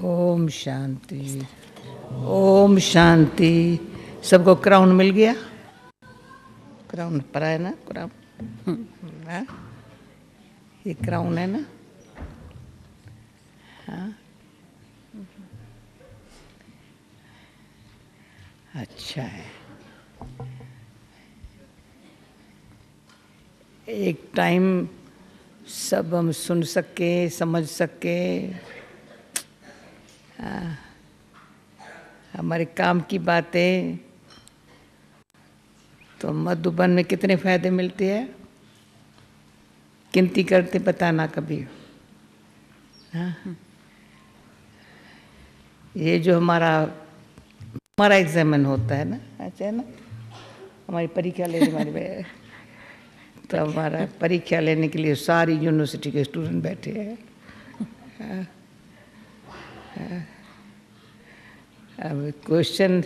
ओम शांति, ओम शांति। सबको क्राउन मिल गया? क्राउन परा है ना? क्राउन हाँ, ये क्राउन है ना? हाँ, अच्छा है। एक टाइम सब हम सुन सके, समझ सके, हमारे काम की बातें। तो मधुबन में कितने फायदे मिलते हैं, गिनती करते बताना कभी। हाँ, ये जो हमारा एग्जामिन होता है ना, अच्छा है ना, हमारी परीक्षा लेने वाले तो हमारा परीक्षा लेने के लिए सारी यूनिवर्सिटी के स्टूडेंट बैठे हैं। अब क्वेश्चन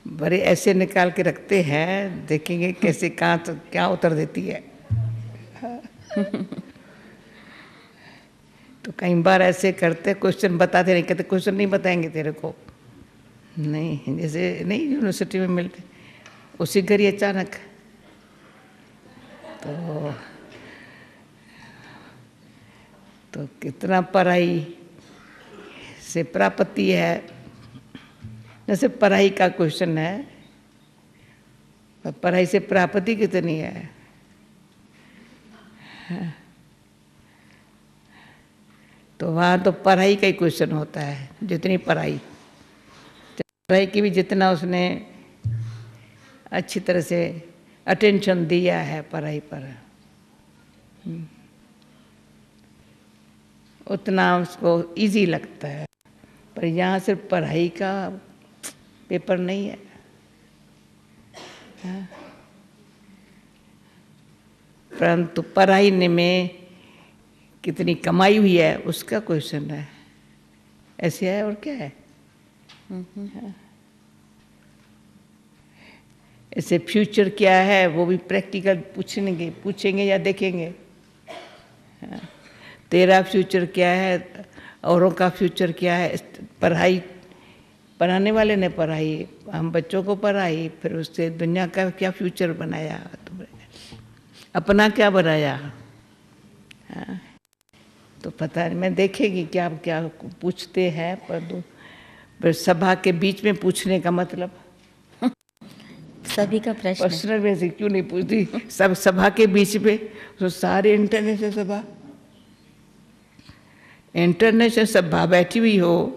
बड़े ऐसे निकाल के रखते हैं, देखेंगे कैसे कहाँ तो क्या उत्तर देती है। तो कई बार ऐसे करते, क्वेश्चन बताते नहीं, कहते क्वेश्चन नहीं बताएंगे तेरे को। नहीं, जैसे नहीं यूनिवर्सिटी में मिलते, उसी घर ही अचानक तो कितना पढ़ाई से प्राप्ति है। जैसे पढ़ाई का क्वेश्चन है, पढ़ाई से प्राप्ति कितनी है? तो वहाँ तो पढ़ाई का ही क्वेश्चन होता है, जितनी पढ़ाई की भी जितना उसने अच्छी तरह से अटेंशन दिया है पढ़ाई पर, उतना उसको इजी लगता है। पर यहाँ सिर्फ पढ़ाई का पेपर नहीं है। परंतु पढ़ाई में कितनी कमाई हुई है उसका क्वेश्चन है। ऐसे है और क्या है। ऐसे फ्यूचर क्या है वो भी प्रैक्टिकल पूछेंगे या देखेंगे। तेरा फ्यूचर क्या है, औरों का फ्यूचर क्या है। पढ़ाई पढ़ाने वाले ने पढ़ाई, हम बच्चों को पढ़ाई, फिर उससे दुनिया का क्या फ्यूचर बनाया, अपना क्या बनाया। तो पता नहीं, मैं देखेगी क्या क्या पूछते हैं। पर सभा के बीच में पूछने का मतलब सभी का प्रश्न पर्सनल में से क्यों नहीं पूछती? सब सभा के बीच में, तो सारे इंटरनेशनल सभा, इंटरनेशनल सभा बैठी हुई हो,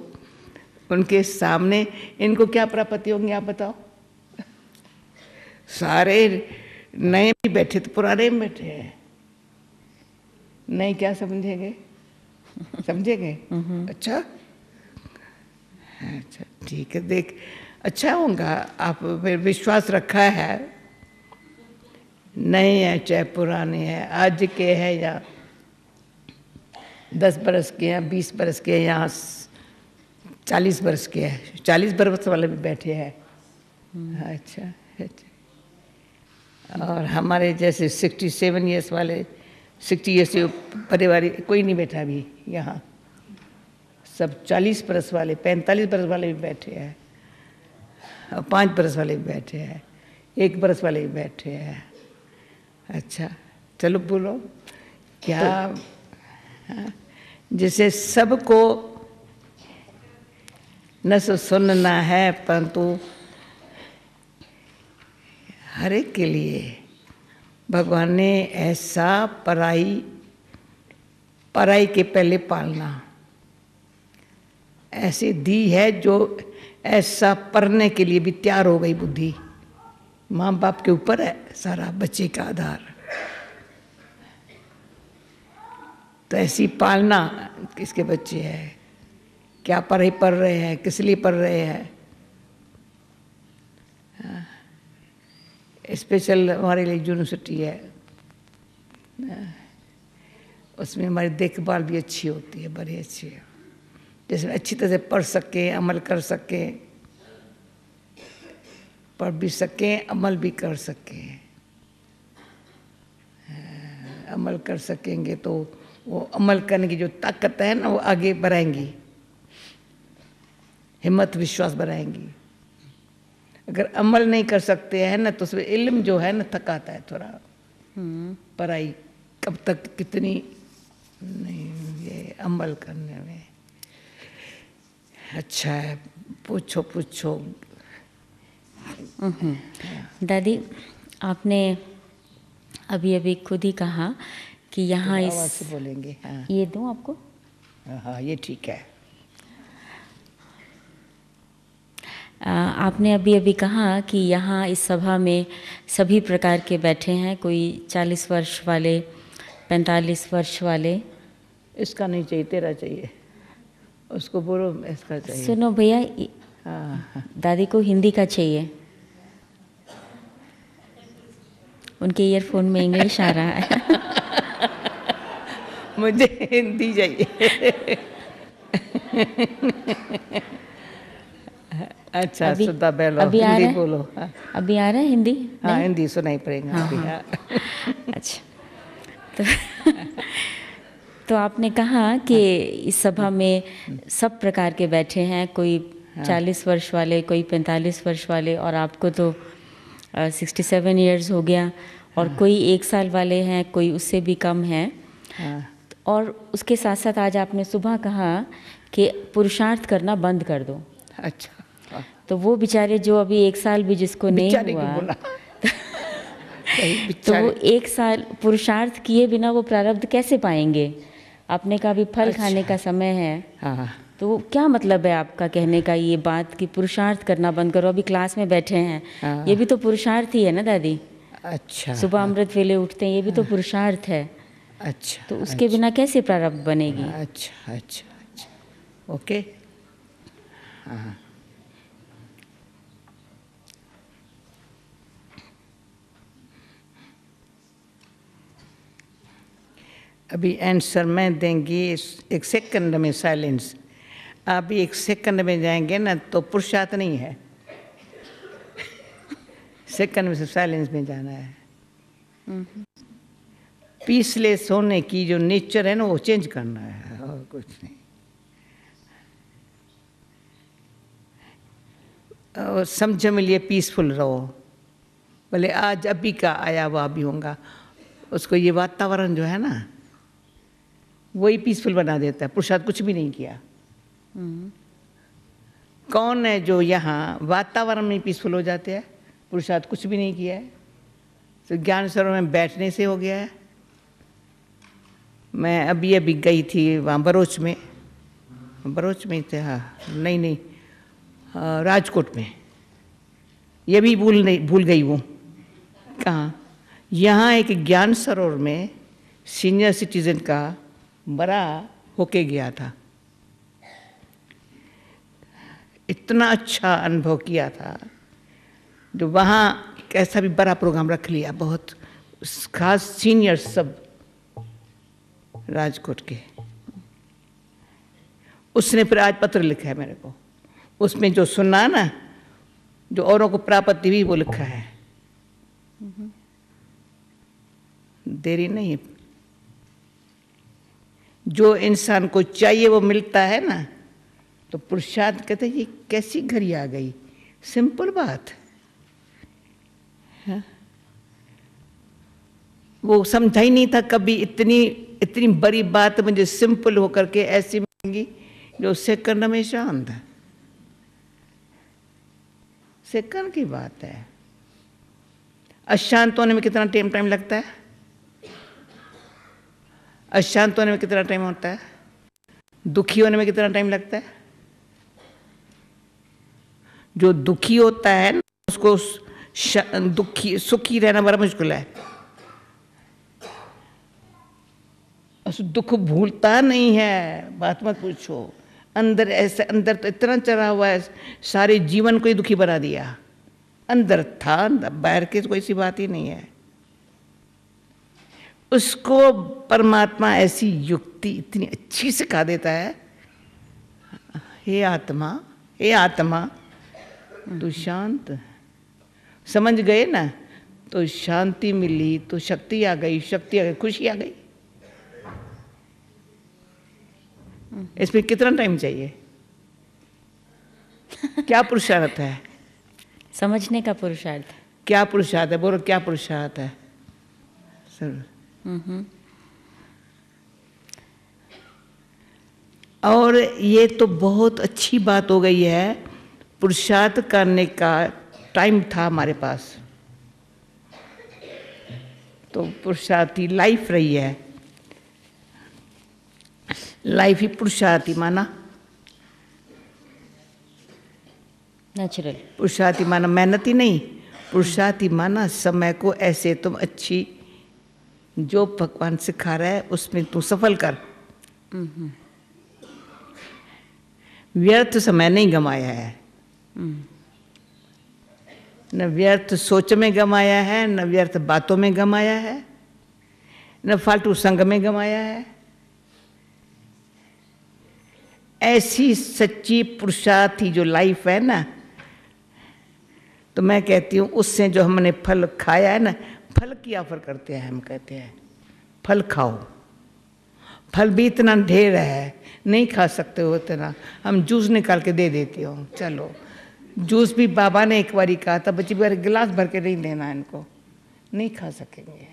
उनके सामने इनको क्या प्राप्ति होंगी आप बताओ? सारे नए भी बैठे तो पुराने भी बैठे हैं, नए क्या समझेंगे? समझेंगे? अच्छा अच्छा, ठीक है, देख अच्छा होगा। आप फिर विश्वास रखा है, नए हैं चाहे पुराने हैं, आज के हैं या 10 बरस के हैं, 20 बरस के हैं, या 40 बरस के हैं, 40 बरस वाले भी बैठे हैं। अच्छा अच्छा। और हमारे जैसे 67 ईयर्स वाले, 60 ईयर्स से परिवार कोई नहीं बैठा अभी यहाँ। सब 40 बरस वाले, 45 बरस वाले भी बैठे हैं, और 5 बरस वाले भी बैठे हैं, 1 बरस वाले भी बैठे हैं। अच्छा चलो बोलो क्या। जैसे सबको न सुनना है, परंतु हर एक के लिए भगवान ने ऐसा पराई के पहले पालना ऐसे दी है, जो ऐसा पढ़ने के लिए भी तैयार हो गई बुद्धि। माँ बाप के ऊपर है सारा बच्चे का आधार। तो ऐसी पालना किसके बच्चे हैं, क्या पढ़ाई पढ़ रहे हैं, किस लिए पढ़ रहे हैं। स्पेशल हमारे लिए यूनिवर्सिटी है, उसमें हमारी देखभाल भी अच्छी होती है, बड़ी अच्छी है। जिसमें अच्छी तरह से पढ़ सकें, अमल कर सकें, पढ़ भी सकें, अमल भी कर सकें। अमल कर सकेंगे तो वो अमल करने की जो ताकत है ना, वो आगे बढ़ाएंगी। हिम्मत विश्वास बढ़ाएंगी। अगर अमल नहीं कर सकते हैं ना तो उसमें इल्म जो है ना थकाता है थोड़ा। पढ़ाई कब तक कितनी नहीं, ये अमल करने में अच्छा है। पूछो पूछो। दादी, आपने अभी अभी खुद ही कहा कि यहाँ तो इस आवाज़ से बोलेंगे। हाँ ये दूँ आपको? हाँ ये ठीक है। आपने अभी अभी कहा कि यहाँ इस सभा में सभी प्रकार के बैठे हैं, कोई 40 वर्ष वाले, 45 वर्ष वाले। इसका नहीं चाहिए, तेरा चाहिए। उसको बोलो इसका चाहिए। सुनो भैया, हाँ दादी को हिंदी का चाहिए, उनके ईयरफोन में इंग्लिश आ रहा है। मुझे हिंदी चाहिए। अच्छा अभी सुधा बेलो अभी आ हिंदी रहा है? बोलो। हाँ अभी आ रहा है हिंदी? हाँ नहीं? हिंदी सुनाई पड़ेगा। हाँ, अभी, हाँ। हाँ। अच्छा, तो तो आपने कहा कि इस सभा में सब प्रकार के बैठे हैं, कोई 40 वर्ष वाले, कोई 45 वर्ष वाले, और आपको तो 67 इयर्स हो गया, और कोई 1 साल वाले हैं, कोई उससे भी कम हैं। हाँ और उसके साथ साथ आज आपने सुबह कहा कि पुरुषार्थ करना बंद कर दो। अच्छा हाँ। तो वो बेचारे जो अभी 1 साल भी जिसको नहीं बेचारे क्यों हुआ, बोला? सही तो वो बेचारे। 1 साल पुरुषार्थ किए बिना वो प्रारब्ध कैसे पाएंगे? आपने कहा अभी फल अच्छा। खाने का समय है, हाँ तो क्या मतलब है आपका कहने का ये बात कि पुरुषार्थ करना बंद करो? अभी क्लास में बैठे हैं, हाँ। ये भी तो पुरुषार्थ ही है ना दादी। अच्छा सुबह अमृत वेले उठते हैं, ये भी तो पुरुषार्थ है। अच्छा तो उसके बिना कैसे प्रारब्ध बनेगी? अच्छा अच्छा अच्छा ओके। हाँ अभी आंसर मैं देंगी, 1 सेकंड में साइलेंस। अभी 1 सेकंड में जाएंगे ना तो पुरुषार्थ नहीं है। सेकंड में से साइलेंस में जाना है। पीसलेस होने की जो नेचर है ना वो चेंज करना है, और कुछ नहीं। और समझ में लिए पीसफुल रहो, भले आज अभी का आया हुआ भी होगा, उसको ये वातावरण जो है ना वही पीसफुल बना देता है। पुरुषार्थ कुछ भी नहीं किया। कौन है जो यहाँ वातावरण में पीसफुल हो जाते हैं? पुरुषार्थ कुछ भी नहीं किया है, तो ज्ञान सरोवर में बैठने से हो गया है। मैं अभी अभी गई थी वहाँ बरोच में थे। हाँ नहीं राजकोट में। ये भी भूल गई वो कहाँ। यहाँ एक ज्ञान सरोवर में सीनियर सिटीजन का बड़ा होके गया था। इतना अच्छा अनुभव किया था, जो वहाँ कैसा भी बड़ा प्रोग्राम रख लिया, बहुत खास सीनियर सब राजकोट के। उसने फिर आज पत्र लिखा है मेरे को, उसमें जो सुना ना, जो औरों को प्राप्ति हुई वो लिखा है। देरी नहीं, जो इंसान को चाहिए वो मिलता है ना, तो पुरुषार्थ कहते हैं ये कैसी घड़ी आ गई। सिंपल बात है। वो समझा ही नहीं था कभी, इतनी बड़ी बात मुझे सिंपल होकर के ऐसी मिलेगी जो सेकंड में शांत है। सेकंड की बात है। अशांत होने में कितना टाइम लगता है? अशांत होने में कितना टाइम होता है? दुखी होने में कितना टाइम लगता है? जो दुखी होता है ना उसको सुखी रहना बड़ा मुश्किल है। उस दुख भूलता नहीं है, बात मत पूछो। अंदर ऐसे, अंदर तो इतना चढ़ा हुआ है, सारे जीवन को ही दुखी बना दिया। अंदर था, बाहर की कोई सी बात ही नहीं है। उसको परमात्मा ऐसी युक्ति इतनी अच्छी सिखा देता है, हे आत्मा तू शांत। समझ गए ना, तो शांति मिली, तो शक्ति आ गई, खुशी आ गई। इसमें कितना टाइम चाहिए? क्या पुरुषार्थ है? समझने का पुरुषार्थ। क्या पुरुषार्थ है? बोलो क्या पुरुषार्थ है सर? और ये तो बहुत अच्छी बात हो गई है, पुरुषार्थ करने का टाइम था हमारे पास, तो पुरुषार्थी लाइफ रही है, लाइफ ही पुरुषार्थी माना। नेचुरल। पुरुषार्थी माना मेहनती नहीं, पुरुषार्थी माना समय को ऐसे तुम अच्छी, जो भगवान सिखा रहा है उसमें तू सफल कर। व्यर्थ समय नहीं गंवाया है, न व्यर्थ सोच में गंवाया है, न व्यर्थ बातों में गंवाया है, न फालतू संग में गंवाया है। ऐसी सच्ची पुरुषार्थी जो लाइफ है ना, तो मैं कहती हूँ उससे जो हमने फल खाया है ना, फल की ऑफर करते हैं, हम कहते हैं फल खाओ। फल भी इतना ढेर है, नहीं खा सकते हो इतना, हम जूस निकाल के दे देती हूँ। चलो जूस भी बाबा ने एक बारी कहा था, बच्ची बार गिलास भर के नहीं देना इनको, नहीं खा सकेंगे।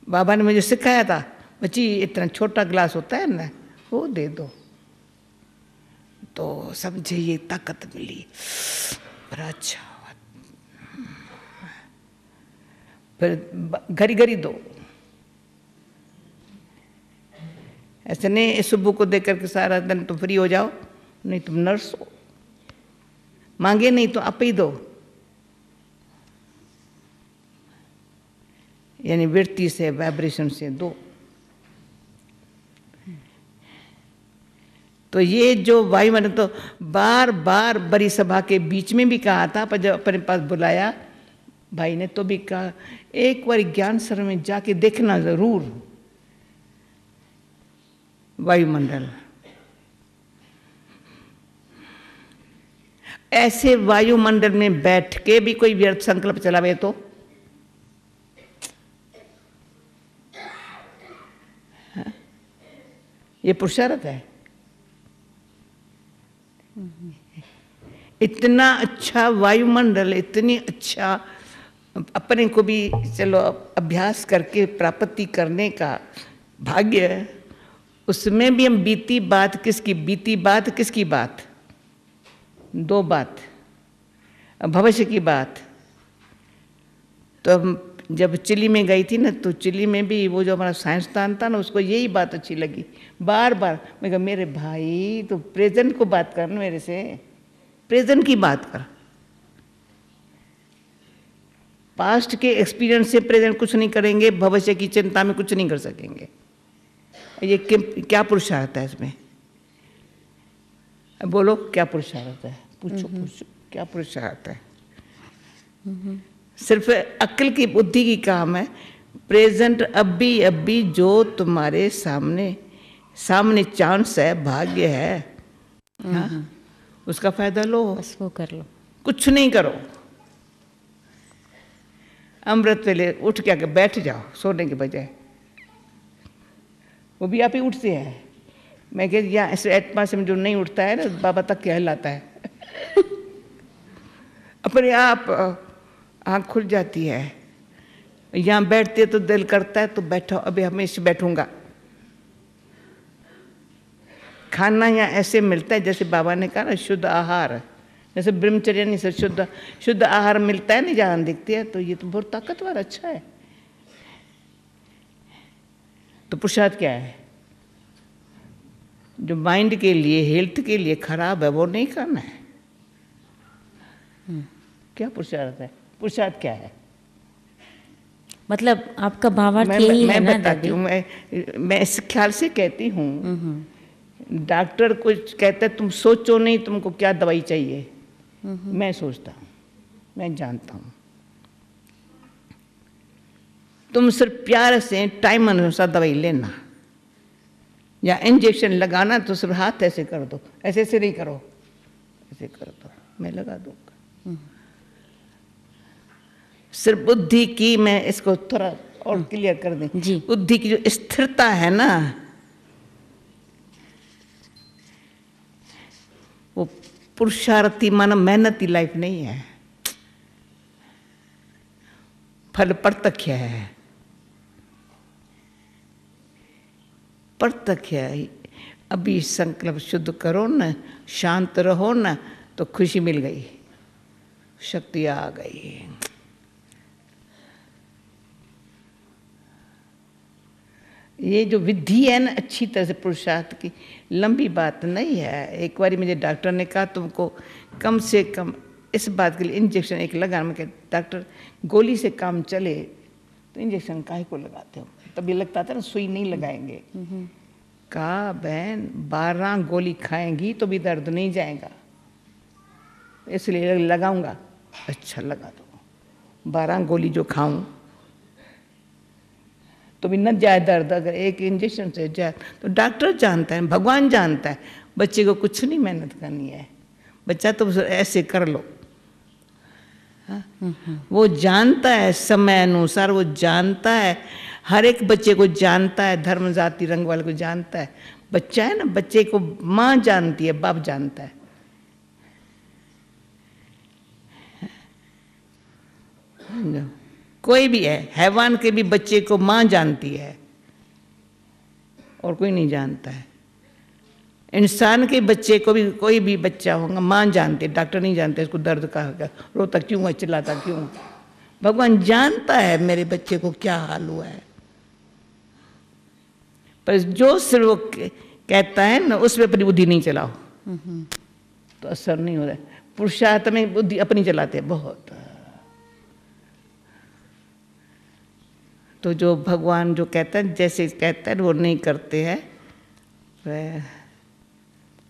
बाबा ने मुझे सिखाया था, बच्ची इतना छोटा गिलास होता है ना, वो दे दो। तो समझे ये ताकत मिली, बड़ा अच्छा। फिर घड़ी घड़ी दो, ऐसे नहीं इस सुबह को देकर के सारा दिन तुम फ्री हो जाओ, नहीं तुम नर्स हो। मांगे नहीं तो आप ही दो, यानी वृत्ति से, वाइब्रेशन से दो। तो ये जो वायुमंडल, तो बार बार बड़ी सभा के बीच में भी कहा था, पर जब अपने पास बुलाया भाई ने तो भी कहा एक बार ज्ञान सरोवर में जाके देखना जरूर वायुमंडल। ऐसे वायुमंडल में बैठ के भी कोई व्यर्थ संकल्प चलावे तो ये पुरुषार्थ है। इतना अच्छा वायुमंडल, इतनी अच्छा अपने को भी चलो अभ्यास करके प्राप्ति करने का भाग्य, उसमें भी हम बीती बात किसकी, बीती बात किसकी बात, दो बात, भविष्य की बात। तो जब चिली में गई थी ना, तो चिली में भी वो जो हमारा साइंसदान था ना, उसको यही बात अच्छी लगी। बार बार मैं कहा मेरे भाई तो प्रेजेंट को बात कर, मेरे से प्रेजेंट की बात कर। पास्ट के एक्सपीरियंस से प्रेजेंट कुछ नहीं करेंगे, भविष्य की चिंता में कुछ नहीं कर सकेंगे। ये क्या पुरुषार्थ है इसमें? बोलो क्या पुरुषार्थ है? पूछो पूछो क्या पुरुषार्थ है? सिर्फ अक्ल की बुद्धि की काम है। प्रेजेंट अभी जो तुम्हारे सामने चांस है, भाग्य है, हाँ, उसका फायदा लो, बस वो कर लो, कुछ नहीं करो। अमृत वेले उठ के आके बैठ जाओ सोने के बजाय, वो भी आप ही उठते हैं। मैं कह यहाँ ऐसे आत्मा से जो नहीं उठता है ना, बाबा तक क्या हिलाता है अपने आप आँख खुल जाती है। यहाँ बैठते तो दिल करता है तो बैठो, अभी हमेशा बैठूंगा। खाना यहाँ ऐसे मिलता है जैसे बाबा ने कहा ना, शुद्ध आहार, जैसे ब्रह्मचर्य नहीं से शुद्ध आहार मिलता है ना, जहाँ दिखती है। तो ये तो बहुत ताकतवर अच्छा है। तो पुरुषार्थ क्या है? जो माइंड के लिए, हेल्थ के लिए खराब है वो नहीं करना है। क्या पुरुषार्थ है? पुरुषार्थ क्या है? मतलब आपका भावार्थ यही है ना? मैं बताती हूँ, मैं इस ख्याल से कहती हूँ। डॉक्टर कुछ कहता है तुम सोचो नहीं तुमको क्या दवाई चाहिए, मैं सोचता हूँ, मैं जानता हूँ। तुम सिर्फ प्यार से टाइम अनुसार दवाई लेना, या इंजेक्शन लगाना तो सिर्फ हाथ ऐसे कर दो, ऐसे ऐसे नहीं करो, ऐसे कर दो, मैं लगा दूंगा। सिर्फ बुद्धि की, मैं इसको थोड़ा और क्लियर कर दें, बुद्धि की जो स्थिरता है ना, वो पुरुषार्थी माना मेहनती लाइफ नहीं है, फल प्रत्यक्ष है, प्रत्यक्ष है। अभी संकल्प शुद्ध करो न, शांत रहो न, तो खुशी मिल गई, शक्ति आ गई। ये जो विधि है ना अच्छी तरह से पुरुषार्थ की, लंबी बात नहीं है। एक बार मुझे डॉक्टर ने कहा तुमको कम से कम इस बात के लिए इंजेक्शन एक लगाना। मैं कहता डॉक्टर गोली से काम चले तो इंजेक्शन काहे को लगाते हो? तभी लगता था ना सुई नहीं लगाएंगे। कहा बहन 12 गोली खाएंगी तो भी दर्द नहीं जाएगा, इसलिए लगाऊंगा। अच्छा लगा दो, 12 गोली जो खाऊं तो भी न जाए दर्द, अगर एक इंजेक्शन से जाए तो डॉक्टर जानता है, भगवान जानता है। बच्चे को कुछ नहीं मेहनत करनी है, बच्चा तो ऐसे कर लो। वो जानता है समय अनुसार, वो जानता है, हर एक बच्चे को जानता है, धर्म जाति रंग वाले को जानता है। बच्चा है ना, बच्चे को माँ जानती है, बाप जानता है। कोई भी है, हैवान के भी बच्चे को माँ जानती है और कोई नहीं जानता है। इंसान के बच्चे को भी, कोई भी बच्चा होगा माँ जानती है, डॉक्टर नहीं जानते इसको दर्द का रोता क्यों है, चिल्लाता क्यों। भगवान जानता है मेरे बच्चे को क्या हाल हुआ है, पर जो सिर्फ वो कहता है ना उसमें अपनी बुद्धि नहीं चलाओ तो असर नहीं हो रहा है। पुरुषार्थ में बुद्धि अपनी चलाते हैं बहुत। तो जो भगवान जो कहता है, जैसे कहता है वो नहीं करते हैं,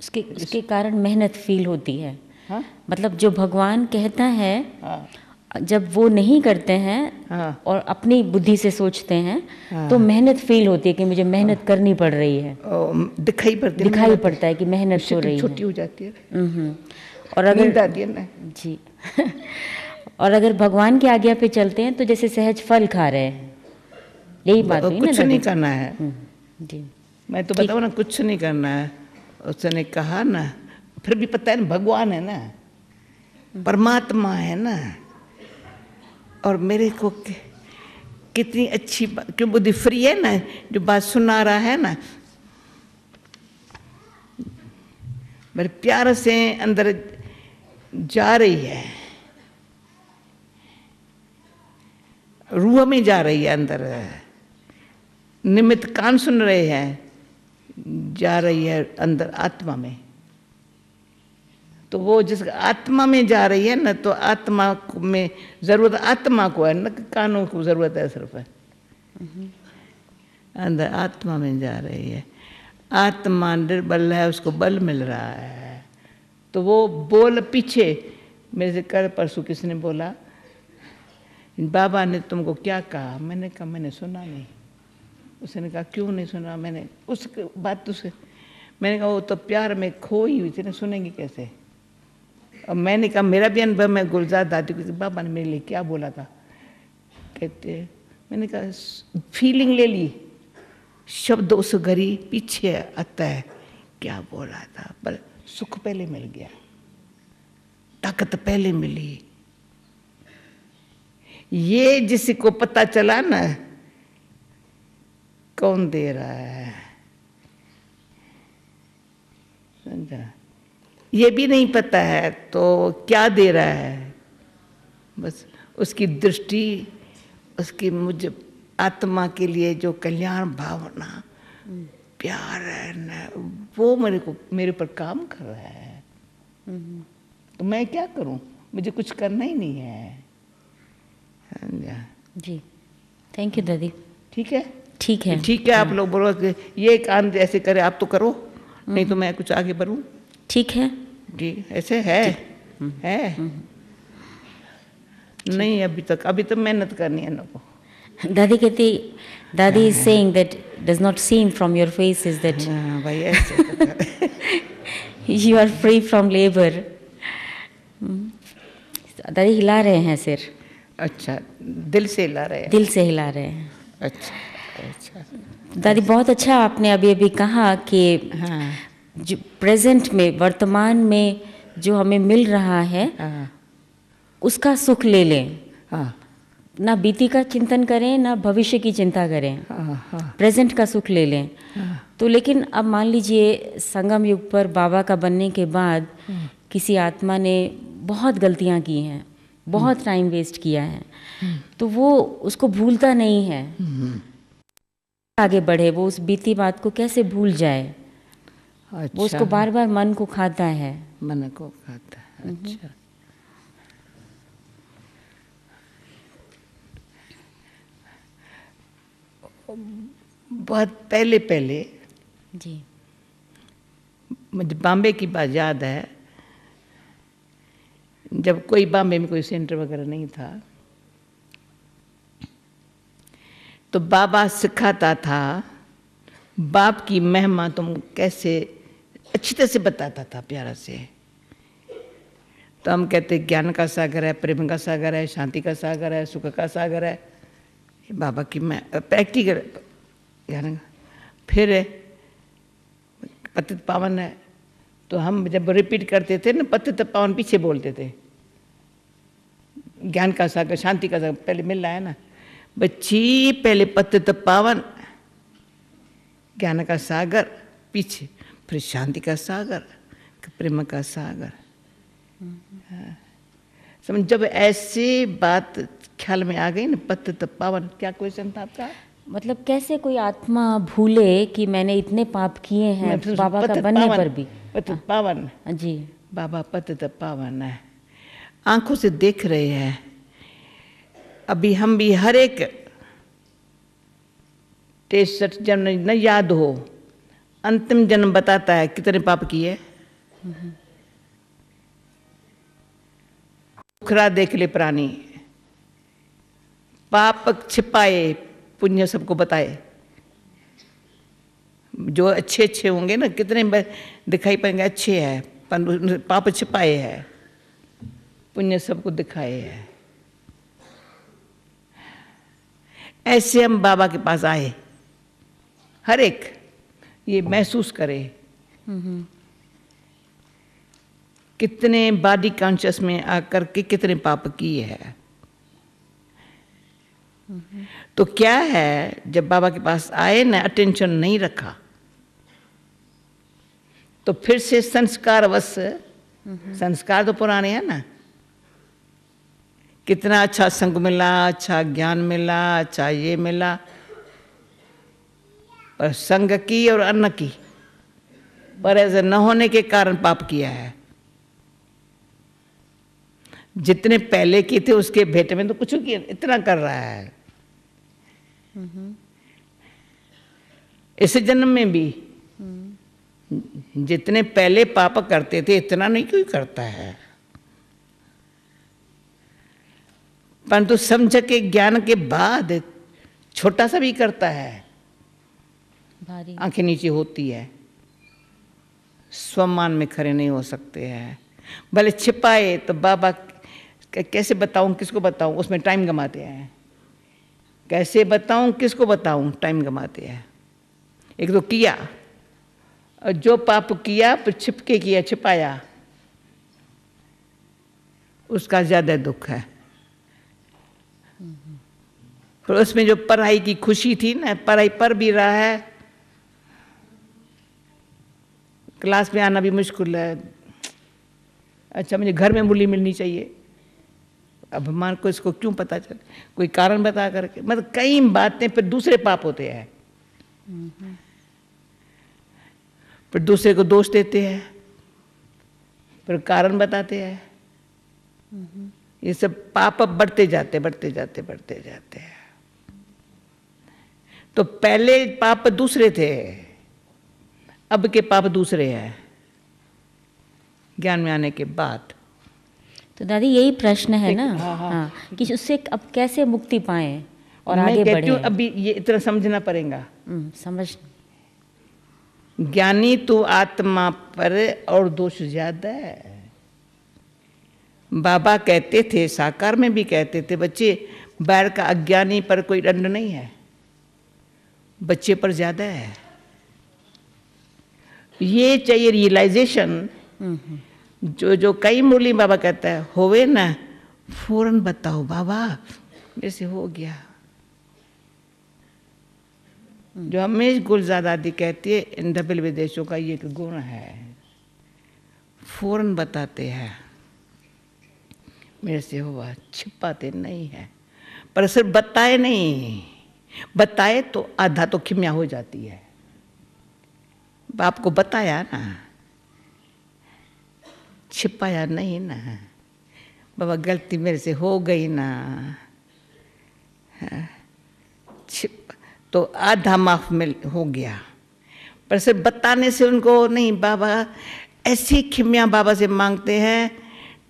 उसके कारण मेहनत फील होती है। हाँ? मतलब जो भगवान कहता है, हाँ। जब वो नहीं करते हैं, हाँ। और अपनी बुद्धि से सोचते हैं, हाँ। तो मेहनत फील होती है कि मुझे मेहनत करनी पड़ रही है। दिखाई पड़ता है कि मेहनत हो रही है, छोटी हो जाती है। और अगर नींद आती है ना जी और अगर भगवान की आज्ञा पे चलते हैं तो जैसे सहज फल खा रहे हैं, यही बात हुई ना। कुछ नहीं करना है। जी मैं तो बताऊँ ना, कुछ नहीं करना है। उसने कहा ना, फिर भी पता है ना भगवान है ना, परमात्मा है ना, और मेरे को कितनी अच्छी क्यों बुद्धि फ्री है ना, जो बात सुना रहा है ना, मेरे प्यार से अंदर जा रही है, रूह में जा रही है अंदर। निमित्त कान सुन रहे हैं, जा रही है अंदर आत्मा में। तो वो जिस आत्मा में जा रही है ना, तो आत्मा में जरूरत आत्मा को है, न कानों को जरूरत है सिर्फ है। अंदर आत्मा में जा रही है। आत्मा निर्बल है, उसको बल मिल रहा है। तो वो बोल पीछे मेरे से कल परसों किसने बोला, बाबा ने तुमको क्या कहा? मैंने कहा मैंने सुना नहीं। उसने कहा क्यों नहीं सुना? मैंने उस बात तो मैंने कहा वो तो प्यार में खोई हुई थी ना, सुनेंगी कैसे? और मैंने कहा मेरा भी अनुभव, मैं गुलजार दादी को, बाबा ने मेरे लिए क्या बोला था? कहते मैंने कहा फीलिंग ले ली, शब्द उस घड़ी पीछे आता है क्या बोला था, पर सुख पहले मिल गया, ताकत पहले मिली। ये जिसको पता चला ना कौन दे रहा है, समझा? ये भी नहीं पता है तो क्या दे रहा है, बस उसकी दृष्टि, उसकी मुझे आत्मा के लिए जो कल्याण भावना प्यार है ना, वो मेरे पर काम कर रहा है। तो मैं क्या करूं? मुझे कुछ करना ही नहीं है। जी थैंक यू दादी। ठीक है, ठीक है, ठीक है। आप लोग बोलो कि ये काम ऐसे करे, आप तो करो, नहीं तो मैं कुछ आगे बढ़ूं। ठीक है जी, ऐसे है नहीं अभी तक मेहनत करनी है ना को। दादी कहती, दादी is saying that does not seem from your face is that भाई ऐसे you are free from labor. दादी हिला रहे हैं सिर। अच्छा, दिल से हिला रहे हैं? दिल से हिला रहे हैं। अच्छा। दादी बहुत अच्छा आपने अभी कहा कि हाँ, जो प्रेजेंट में, वर्तमान में जो हमें मिल रहा है हाँ उसका सुख ले लें, हाँ ना बीती का चिंतन करें ना भविष्य की चिंता करें, हाँ हाँ प्रेजेंट का सुख ले लें। तो लेकिन अब मान लीजिए संगम युग पर बाबा का बनने के बाद किसी आत्मा ने बहुत गलतियां की हैं, बहुत टाइम वेस्ट किया है, तो वो उसको भूलता नहीं है, आगे बढ़े, वो उस बीती बात को कैसे भूल जाए? वो अच्छा, उसको बार बार मन को खाता है। मन को खाता है। अच्छा, बहुत पहले पहले जी। मुझे बॉम्बे की बात याद है, जब कोई बॉम्बे में कोई सेंटर वगैरह नहीं था, तो बाबा सिखाता था, बाप की महिमा तुम कैसे अच्छी तरह से बताता था, प्यारा से। तो हम कहते ज्ञान का सागर है, प्रेम का सागर है, शांति का सागर है, सुख का सागर है, ये बाबा की मैं प्रैक्टिकल ज्ञान। फिर पतित पावन है, तो हम जब रिपीट करते थे ना, पतित पावन पीछे बोलते थे, ज्ञान का सागर, शांति का सागर पहले मिल रहा है ना बच्ची, पहले पतित पावन, ज्ञान का सागर पीछे, फिर शांति का सागर, प्रेम का सागर। समझ, जब ऐसे बात ख्याल में आ गई ना, पतित पावन। क्या क्वेश्चन था आपका? मतलब कैसे कोई आत्मा भूले कि मैंने इतने पाप किए हैं बाबा का बनने पर भी। पतित पावन जी। बाबा पतित पावन है, आंखों से देख रहे हैं। अभी हम भी हर एक 63 जन्म न याद हो, अंतिम जन्म बताता है कितने पाप किए। मुखरा देख ले प्राणी, पाप छिपाए पुण्य सबको बताए। जो अच्छे अच्छे होंगे ना, कितने दिखाई पड़ेंगे अच्छे हैं, पर पाप छिपाए हैं, पुण्य सबको दिखाए है। ऐसे हम बाबा के पास आए, हर एक ये महसूस करे कितने बॉडी कॉन्शियस में आकर के कितने पाप किए हैं। तो क्या है, जब बाबा के पास आए ना, अटेंशन नहीं रखा, तो फिर से संस्कारवश, संस्कार तो पुराने हैं ना, कितना अच्छा संग मिला, अच्छा ज्ञान मिला, अच्छा ये मिला, पर संग की और अन्न की, पर ऐसे न होने के कारण पाप किया है। जितने पहले किए थे उसके भेंट में तो कुछ किया, इतना कर रहा है। इस जन्म में भी जितने पहले पाप करते थे इतना नहीं क्यों करता है, परंतु समझ के ज्ञान के बाद छोटा सा भी करता है, भारी आंखें नीचे होती है, स्वमान में खड़े नहीं हो सकते हैं। भले छिपाए तो बाबा कैसे बताऊं, किसको बताऊं, उसमें टाइम गंवाते हैं। कैसे बताऊं, किसको बताऊं, टाइम गंवाते हैं। एक तो किया, और जो पाप किया फिर छिपके किया, छिपाया, उसका ज्यादा दुख है। फिर उसमें जो पढ़ाई की खुशी थी ना, पढ़ाई पढ़ भी रहा है, क्लास में आना भी मुश्किल है, अच्छा मुझे घर में मूली मिलनी चाहिए, अब मान को इसको क्यों पता चले, कोई कारण बता करके, मतलब कई बातें फिर दूसरे पाप होते हैं। फिर दूसरे को दोष देते हैं, फिर कारण बताते हैं। ये सब पाप बढ़ते जाते बढ़ते जाते बढ़ते जाते हैं। तो पहले पाप दूसरे थे, अब के पाप दूसरे हैं ज्ञान में आने के बाद। तो दादी यही प्रश्न है ना। हाँ। कि उससे अब कैसे मुक्ति पाएं और मैं आगे कहती हूँ बढ़े। अभी ये इतना समझना पड़ेगा। समझ। ज्ञानी तो आत्मा पर और दोष ज्यादा है। बाबा कहते थे, साकार में भी कहते थे, बच्चे बाहर का अज्ञानी पर कोई दंड नहीं है, बच्चे पर ज्यादा है। ये चाहिए रियलाइजेशन जो जो कई मुरली बाबा कहता है होवे ना फौरन बताओ बाबा मेरे से हो गया। जो हमेश गुलजार दी कहती है इन डबल विदेशों का ये एक गुण है, फौरन बताते हैं मेरे से हुआ, छिपाते नहीं है। पर सिर्फ बताए नहीं, बताए तो आधा तो खिमिया हो जाती है। बाप को बताया ना, छिपाया नहीं ना, बाबा गलती मेरे से हो गई ना, तो आधा माफ मिल हो गया। पर सिर्फ बताने से उनको नहीं, बाबा ऐसी खिमिया बाबा से मांगते हैं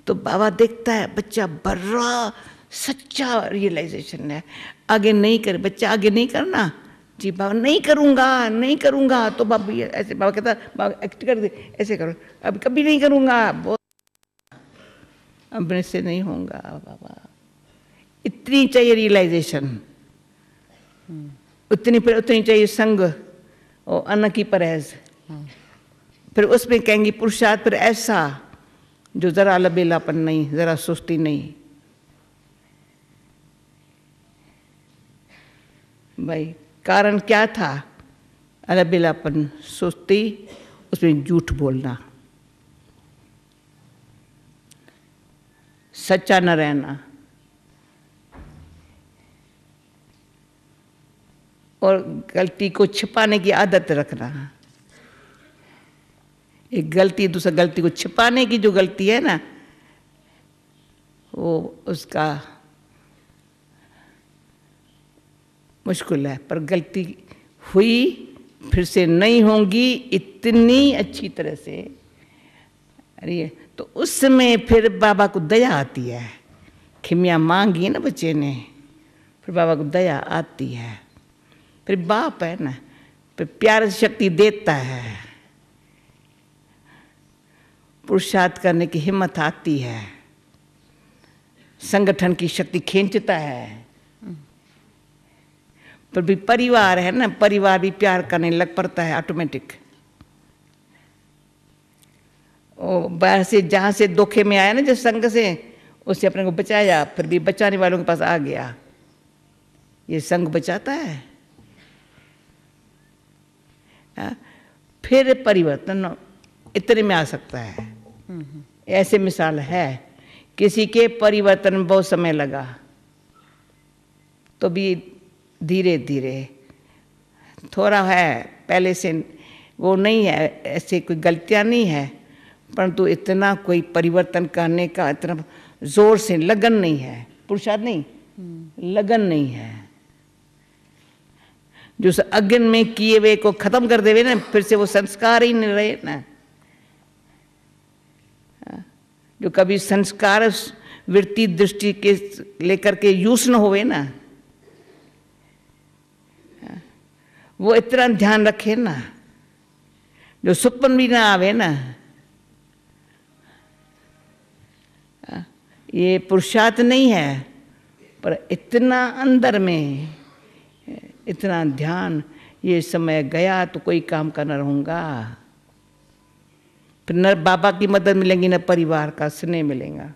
तो बाबा देखता है बच्चा बड़ा सच्चा रियलाइजेशन है, आगे नहीं कर, बच्चा आगे नहीं करना जी, बाबा नहीं करूँगा नहीं करूँगा, तो बाबा ऐसे बाबा कहता बाबा एक्ट कर दे, ऐसे करो, अब कभी नहीं करूँगा, बहुत अब मेरे से नहीं होगा बाबा। इतनी चाहिए रियलाइजेशन, उतनी चाहिए संग और अन्न की परहेज। फिर उसमें कहेंगी पुरुषार्थ फिर ऐसा जो जरा लबेलापन नहीं, जरा सुस्ती नहीं। भाई कारण क्या था? अलबेलापन, सुस्ती, उसमें झूठ बोलना, सच्चा न रहना, और गलती को छिपाने की आदत रखना। एक गलती दूसरा गलती को छिपाने की जो गलती है ना, वो उसका मुश्किल है। पर गलती हुई फिर से नहीं होंगी इतनी अच्छी तरह से, अरे तो उस समय फिर बाबा को दया आती है। खिमिया मांगी ना बच्चे ने, फिर बाबा को दया आती है। फिर बाप है ना, फिर प्यार शक्ति देता है, पुरुषार्थ करने की हिम्मत आती है, संगठन की शक्ति खींचता है। पर भी परिवार है ना, परिवार भी प्यार करने लग पड़ता है ऑटोमेटिक। और बाहर से जहाँ से धोखे में आया ना, जिस संग से, उससे अपने को बचाया, फिर भी बचाने वालों के पास आ गया। ये संग बचाता है। फिर परिवर्तन इतने में आ सकता है। ऐसे मिसाल है, किसी के परिवर्तन में बहुत समय लगा, तो भी धीरे धीरे थोड़ा है, पहले से वो नहीं है, ऐसे कोई गलतियां नहीं है, परंतु इतना कोई परिवर्तन करने का इतना जोर से लगन नहीं है, पुरुषार्थ नहीं, लगन नहीं है। जो उस अग्नि में किए हुए को खत्म कर देवे ना, फिर से वो संस्कार ही नहीं रहे ना। जो कभी संस्कार वृत्ति दृष्टि के लेकर के यूज न होवे ना, वो इतना ध्यान रखे ना, जो सुपन भी ना आवे ना। ये पुरुषार्थ नहीं है, पर इतना अंदर में इतना ध्यान, ये समय गया तो कोई काम का न रहूँगा। फिर न बाबा की मदद मिलेंगी, न परिवार का स्नेह मिलेगा।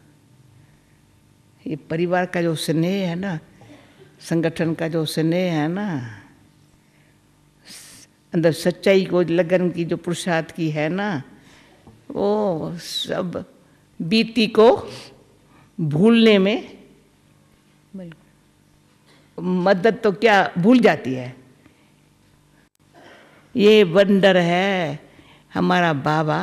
ये परिवार का जो स्नेह है ना, संगठन का जो स्नेह है ना, अंदर सच्चाई को लगन की जो पुरुषार्थ की है ना, वो सब बीती को भूलने में मदद तो क्या भूल जाती है। ये वंडर है हमारा बाबा,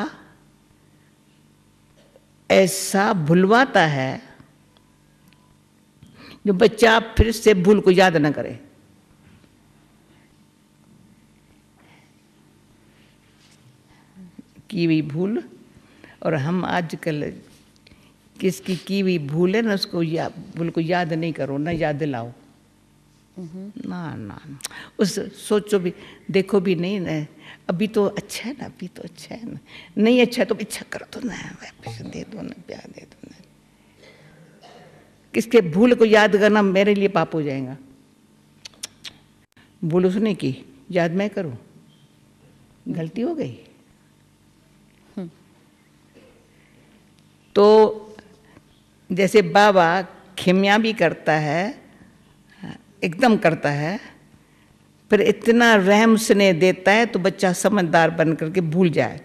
ऐसा भुलवाता है जो बच्चा फिर से भूल को याद न करे। की हुई भूल, और हम आजकल किसकी की हुई भूल है ना, उसको भूल को याद नहीं करो, ना याद दिलाओ। ना ना उस सोचो भी, देखो भी नहीं ना, अभी तो अच्छा है ना, अभी तो अच्छा है ना, नहीं अच्छा है तो इच्छा करो तो ना, वापस दे दो ना, प्यार दे दो ना। किसके भूल को याद करना मेरे लिए पाप हो जाएगा। भूल उसने की, याद मैं करूं, गलती हो गई। तो जैसे बाबा खिमिया भी करता है, एकदम करता है, फिर इतना रहम स्नेह देता है तो बच्चा समझदार बन करके भूल जाए।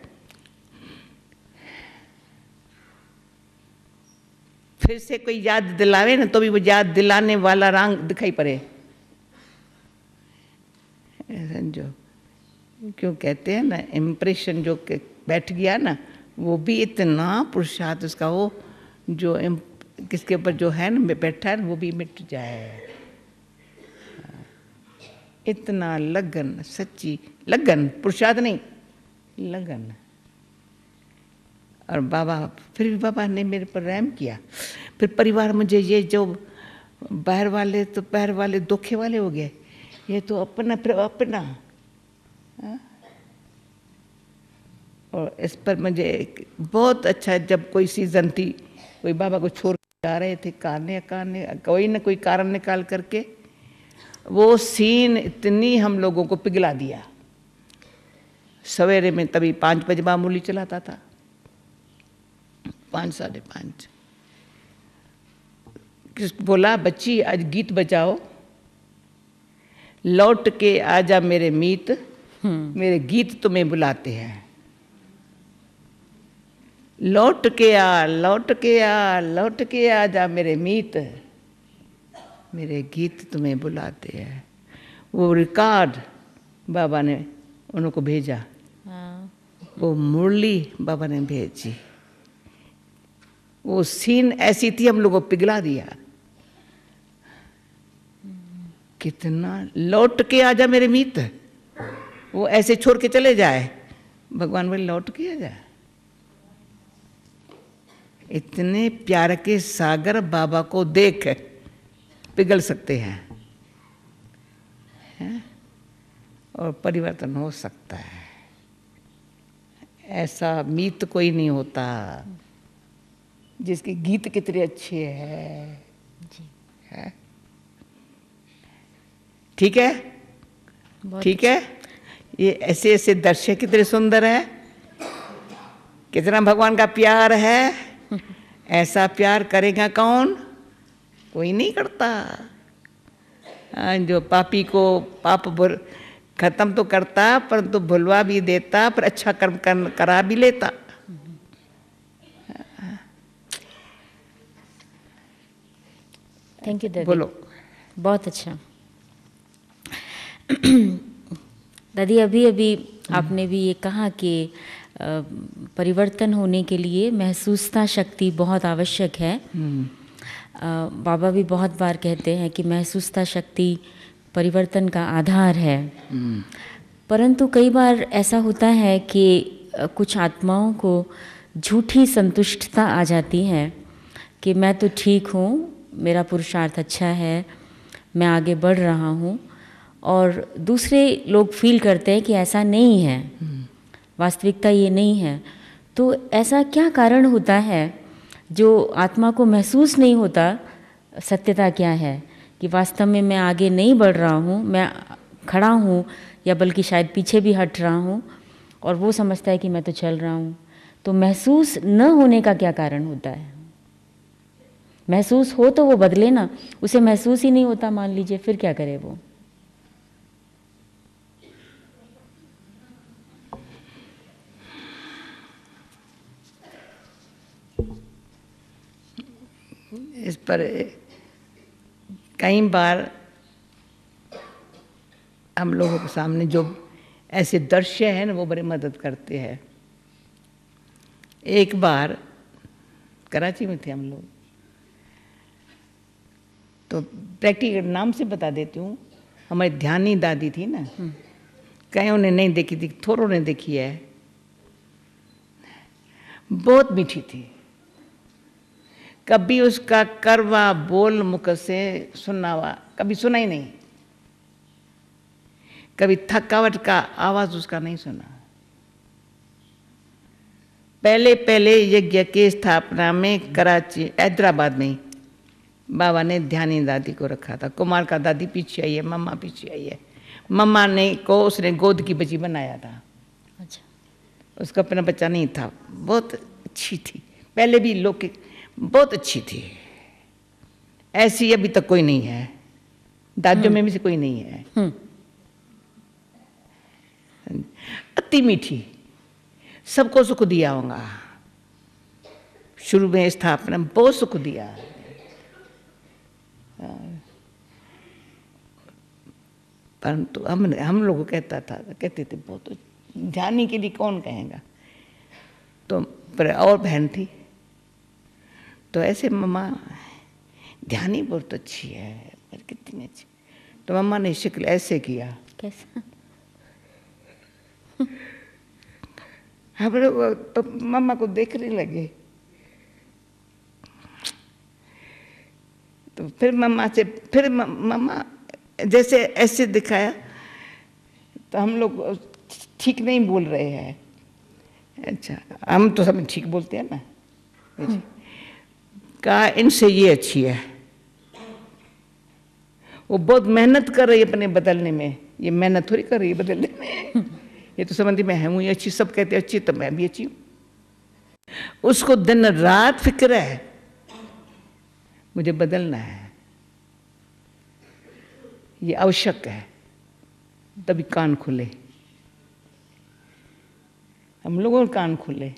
फिर से कोई याद दिलावे ना तो भी वो याद दिलाने वाला रंग दिखाई पड़े, समझो। क्यों कहते हैं ना, इम्प्रेशन जो बैठ गया ना, वो भी इतना पुरुषार्थ उसका, वो जो किसके ऊपर जो है ना बैठा है वो भी मिट जाए। इतना लगन, सच्ची लगन, पुरुषार्थ नहीं, लगन। और बाबा, फिर भी बाबा ने मेरे पर रहम किया। फिर परिवार मुझे, ये जो बाहर वाले तो बाहर वाले धोखे वाले हो गए, ये तो अपना फिर अपना। और इस पर मुझे बहुत अच्छा, जब कोई सीजन थी, कोई बाबा को छोड़ जा रहे थे, कोई न कोई कारण निकाल करके, वो सीन इतनी हम लोगों को पिघला दिया। सवेरे में तभी 5 बजे मामूली चलाता था, 5 साढ़े 5। बोला, बच्ची आज गीत बजाओ, लौट के आजा मेरे मीत, मेरे गीत तुम्हें बुलाते हैं। लौट के आ, लौट के आ, लौट के आजा मेरे मीत, मेरे गीत तुम्हें बुलाते हैं। वो रिकॉर्ड बाबा ने उनको भेजा, वो मुरली बाबा ने भेजी। वो सीन ऐसी थी, हम लोगों को पिघला दिया। कितना लौट के आजा मेरे मीत, वो ऐसे छोड़ के चले जाए, भगवान बोले लौट के आजा। इतने प्यार के सागर बाबा को देख पिघल सकते हैं, और परिवर्तन हो सकता है। ऐसा मीत कोई नहीं होता जिसके गीत कितने अच्छे हैं, है? ठीक है, ठीक है। ये ऐसे ऐसे दृश्य कितने सुंदर है, कितना भगवान का प्यार है। ऐसा प्यार करेगा कौन? कोई नहीं करता। जो पापी को पाप खत्म तो करता, परंतु भुलवा भी देता, पर अच्छा कर्म करा भी लेता। थैंक यू दादी, बोलो। बहुत अच्छा। दादी, अभी अभी आपने भी ये कहा कि परिवर्तन होने के लिए महसूसता शक्ति बहुत आवश्यक है। बाबा भी बहुत बार कहते हैं कि महसूसता शक्ति परिवर्तन का आधार है। परंतु कई बार ऐसा होता है कि कुछ आत्माओं को झूठी संतुष्टता आ जाती है कि मैं तो ठीक हूँ, मेरा पुरुषार्थ अच्छा है, मैं आगे बढ़ रहा हूँ, और दूसरे लोग फील करते हैं कि ऐसा नहीं है, वास्तविकता ये नहीं है। तो ऐसा क्या कारण होता है जो आत्मा को महसूस नहीं होता सत्यता क्या है, कि वास्तव में मैं आगे नहीं बढ़ रहा हूँ, मैं खड़ा हूँ, या बल्कि शायद पीछे भी हट रहा हूँ, और वो समझता है कि मैं तो चल रहा हूँ। तो महसूस न होने का क्या कारण होता है? महसूस हो तो वो बदले ना, उसे महसूस ही नहीं होता मान लीजिए, फिर क्या करे वो? इस पर कई बार हम लोगों के सामने जो ऐसे दृश्य हैं ना, वो बड़े मदद करते हैं। एक बार कराची में थे हम लोग, तो प्रैक्टिकल नाम से बता देती हूँ। हमारी ध्यानी दादी थी ना, कईयों ने नहीं देखी थी, थोड़ों ने देखी है। बहुत मीठी थी, कभी उसका करवा बोल मुख से सुना हुआ कभी सुना ही नहीं, कभी थकावट का आवाज उसका नहीं सुना। पहले पहले यज्ञ की स्थापना में कराची, हैदराबाद में बाबा ने ध्यानी दादी को रखा था। कुमार का दादी पीछे आई है, मम्मा पीछे आई है। मम्मा ने को उसने गोद की बच्ची बनाया था। अच्छा। उसका अपना बच्चा नहीं था, बहुत अच्छी थी, पहले भी लौकिक बहुत अच्छी थी, ऐसी अभी तक कोई नहीं है, दादियों में भी से कोई नहीं है। अति मीठी, सबको सुख दिया होगा, शुरू में स्थापना में बहुत सुख दिया। परंतु हम लोग कहते थे बहुत ध्यानी के लिए कौन कहेगा। तो पर और बहन थी तो ऐसे मम्मा ध्यानी बहुत अच्छी है, पर कितनी अच्छी। तो मम्मा ने शिकल ऐसे किया, कैसा? हम लोग तो मम्मा को देखने लगे। तो फिर मम्मा जैसे ऐसे दिखाया तो हम लोग ठीक नहीं बोल रहे हैं। अच्छा, हम तो सब ठीक बोलते हैं ना। कहा इनसे ये अच्छी है, वो बहुत मेहनत कर रही है अपने बदलने में, ये मेहनत थोड़ी कर रही है बदलने में। ये तो समझती मैं हूँ ये अच्छी, सब कहते अच्छी तो मैं भी अच्छी हूँ। उसको दिन रात फिक्र है मुझे बदलना है, ये आवश्यक है, तभी कान खुले। हम लोगों के कान खुले।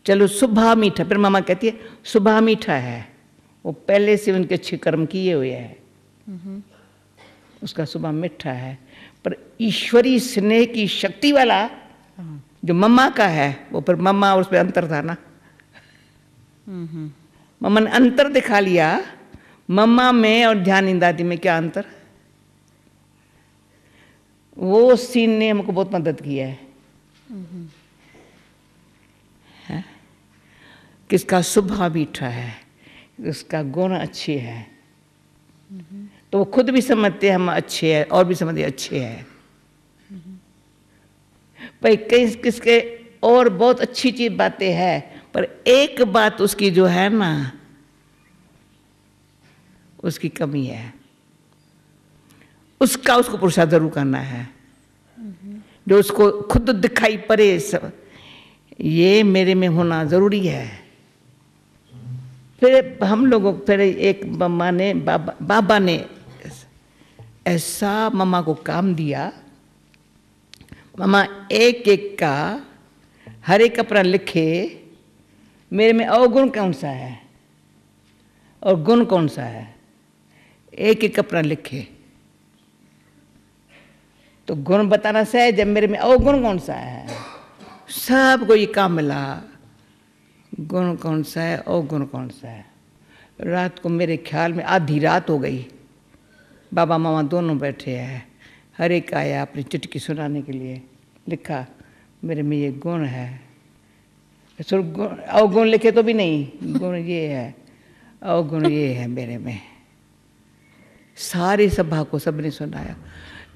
चलो सुबह मीठा, फिर मामा कहती है सुबह मीठा है, वो पहले से उनके अच्छे कर्म किए हुए हैं, उसका सुबह मीठा है। पर ईश्वरी स्नेह की शक्ति वाला जो मम्मा का है, वो पर मम्मा और उसमें अंतर था ना। मम्मा ने अंतर दिखा लिया, मम्मा में और ध्यानी दादी में क्या अंतर। वो सीन ने हमको बहुत मदद किया है। किसका स्वभाव मीठा है, उसका गुण अच्छे है, तो वो खुद भी समझते हैं हम अच्छे हैं और भी समझते अच्छे हैं। भाई कई किसके और बहुत अच्छी चीज बातें हैं, पर एक बात उसकी जो है ना, उसकी कमी है, उसको पुरुषार्थ जरूर करना है, जो उसको खुद दिखाई पड़े सब ये मेरे में होना जरूरी है। फिर हम लोगों फिर एक बाबा ने ऐसा मम्मा को काम दिया, मम्मा एक एक का हर एक अपना लिखे, मेरे में अवगुण कौन सा है और गुण कौन सा है, एक एक अपना लिखे। तो गुण बताना सहज, जब मेरे में अवगुण कौन सा है, सबको ये काम मिला, गुण कौन सा है अवगुण कौन सा है। रात को मेरे ख्याल में आधी रात हो गई, बाबा मामा दोनों बैठे हैं, हर एक आया अपनी चुटकी सुनाने के लिए, लिखा मेरे में ये गुण है, अवगुण लिखे तो भी नहीं, गुण ये है अवगुण ये है मेरे में। सारी सभा को सबने सुनाया।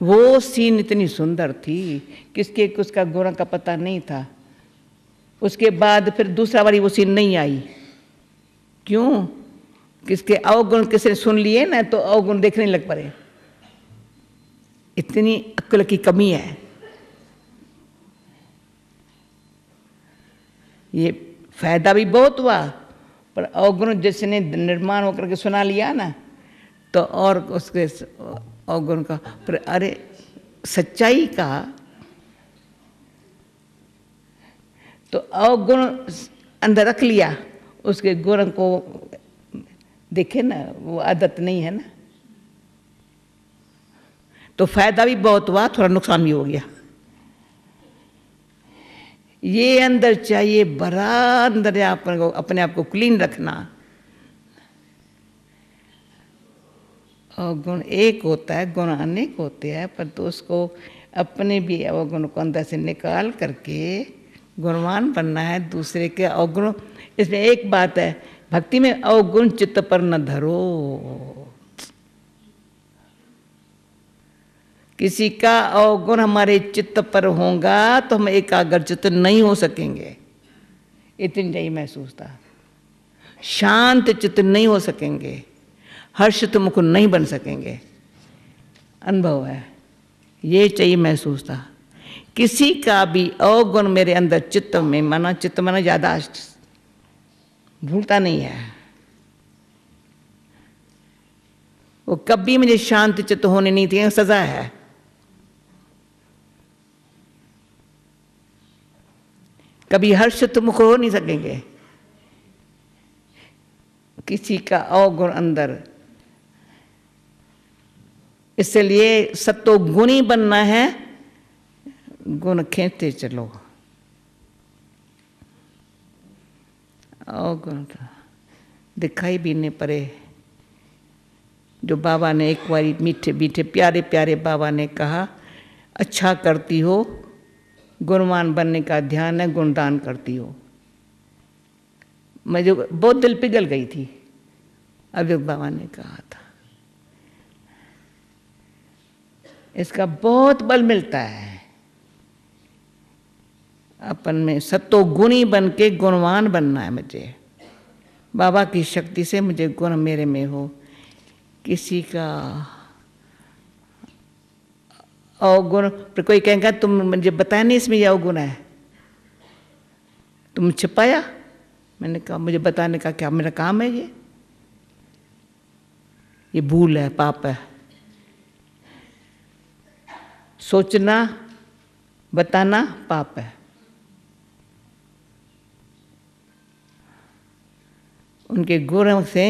वो सीन इतनी सुंदर थी, किसके उसका गुण का पता नहीं था। उसके बाद फिर दूसरा बारी वो सीन नहीं आई, क्यों? किसके अवगुण किसने सुन लिए ना, तो अवगुण देखने लग पड़े। इतनी अक्ल की कमी है। ये फायदा भी बहुत हुआ, पर अवगुण जिसने निर्माण होकर के सुना लिया ना, तो और उसके अवगुण का, पर अरे सच्चाई का तो अवगुण अंदर रख लिया, उसके गुण को देखे ना, वो आदत नहीं है ना, तो फायदा भी बहुत हुआ, थोड़ा नुकसान भी हो गया। ये अंदर चाहिए, बड़ा अंदर अपने आप को क्लीन रखना। और गुण एक होता है, गुण अनेक होते हैं, पर तो उसको अपने भी अवगुण को अंदर से निकाल करके गुणवान बनना है। दूसरे के अवगुण, इसमें एक बात है, भक्ति में अवगुण चित्त पर न धरो। किसी का अवगुण हमारे चित्त पर होगा तो हम एकाग्रचित्त नहीं हो सकेंगे, इतनी चाहिए महसूस था। शांत चित्त नहीं हो सकेंगे, हर्षित मुख नहीं बन सकेंगे, अनुभव है, ये चाहिए महसूस था। किसी का भी अवगुण मेरे अंदर चित्त माना यादाश्त भूलता नहीं है। वो कभी मुझे शांत चित्त होने नहीं दिए, सजा है। कभी हर्षित मुख हो नहीं सकेंगे। किसी का अवगुण अंदर, इसलिए सत्तो गुणी बनना है, गुण खींचते चलो। अवगुण दिखाई भी नहीं पड़े। जो बाबा ने एक बारी मीठे मीठे प्यारे प्यारे बाबा ने कहा, अच्छा करती हो, गुणवान बनने का ध्यान है, गुणदान करती हो। मैं जो बहुत दिल पिघल गई थी अब जो बाबा ने कहा था। इसका बहुत बल मिलता है। अपन में सत्तो गुणी बन के गुणवान बनना है मुझे। बाबा की शक्ति से मुझे गुण मेरे में हो। किसी का अवगुण पर कोई कहेगा तुम मुझे बताया नहीं इसमें ये अवगुण है, तुम छिपाया। मैंने कहा मुझे बताने का क्या मेरा काम है? ये भूल है, पाप है। सोचना बताना पाप है। उनके गुण से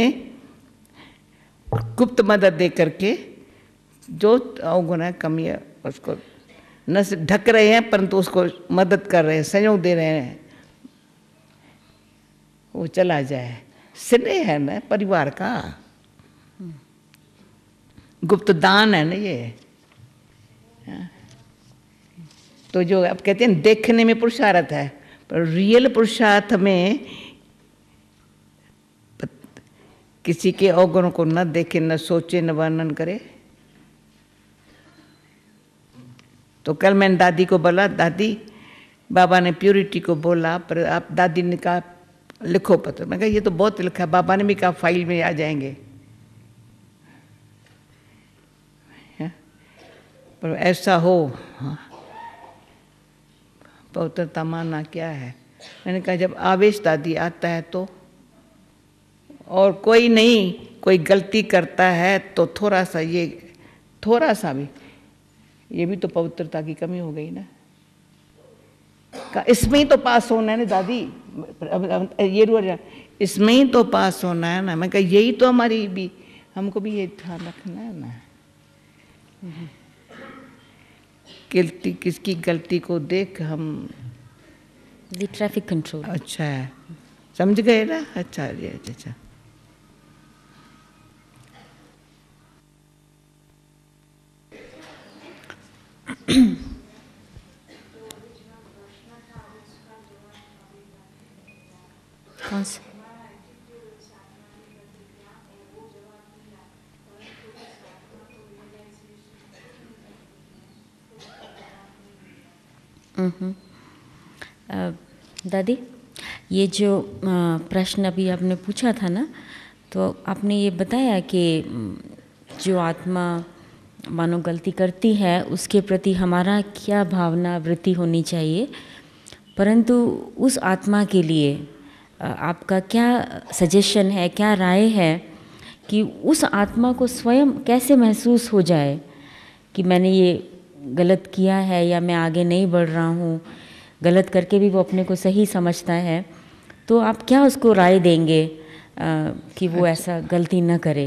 गुप्त मदद दे करके जो अवगुण है, कमी है, उसको न ढक रहे हैं परंतु उसको मदद कर रहे हैं, सहयोग दे रहे हैं, वो चला जाए। स्नेह है ना परिवार का, गुप्त दान है ना ये। तो जो अब कहते हैं देखने में पुरुषार्थ है, पर रियल पुरुषार्थ में किसी के अवगुण को न देखे, न सोचे, न वर्णन करे। तो कल मैंने दादी को बोला, दादी बाबा ने प्यूरिटी को बोला, पर आप दादी ने कहा लिखो पत्र। मैं कहा ये तो बहुत लिखा है, बाबा ने भी कहा फाइल में आ जाएंगे। पर ऐसा हो, पवित्रता मानना क्या है। मैंने कहा जब आवेश दादी आता है तो, और कोई नहीं, कोई गलती करता है तो थोड़ा सा भी, ये भी तो पवित्रता की कमी हो गई ना। इसमें ही तो पास होना है ना दादी, ये इसमें ही तो पास होना है ना। मैं कहा यही तो हमारी भी, हमको भी ये ध्यान रखना है ना। गलती किसकी गलती को देख हम ट्रैफिक कंट्रोल। अच्छा है, समझ गए ना। अच्छा जी, अच्छा। कौन सा? दादी, ये जो प्रश्न अभी आपने पूछा था ना, तो आपने ये बताया कि जो आत्मा मानो गलती करती है उसके प्रति हमारा क्या भावना वृत्ति होनी चाहिए, परंतु उस आत्मा के लिए आपका क्या सजेशन है, क्या राय है कि उस आत्मा को स्वयं कैसे महसूस हो जाए कि मैंने ये गलत किया है या मैं आगे नहीं बढ़ रहा हूँ। गलत करके भी वो अपने को सही समझता है, तो आप क्या उसको राय देंगे कि वो ऐसा गलती न करे,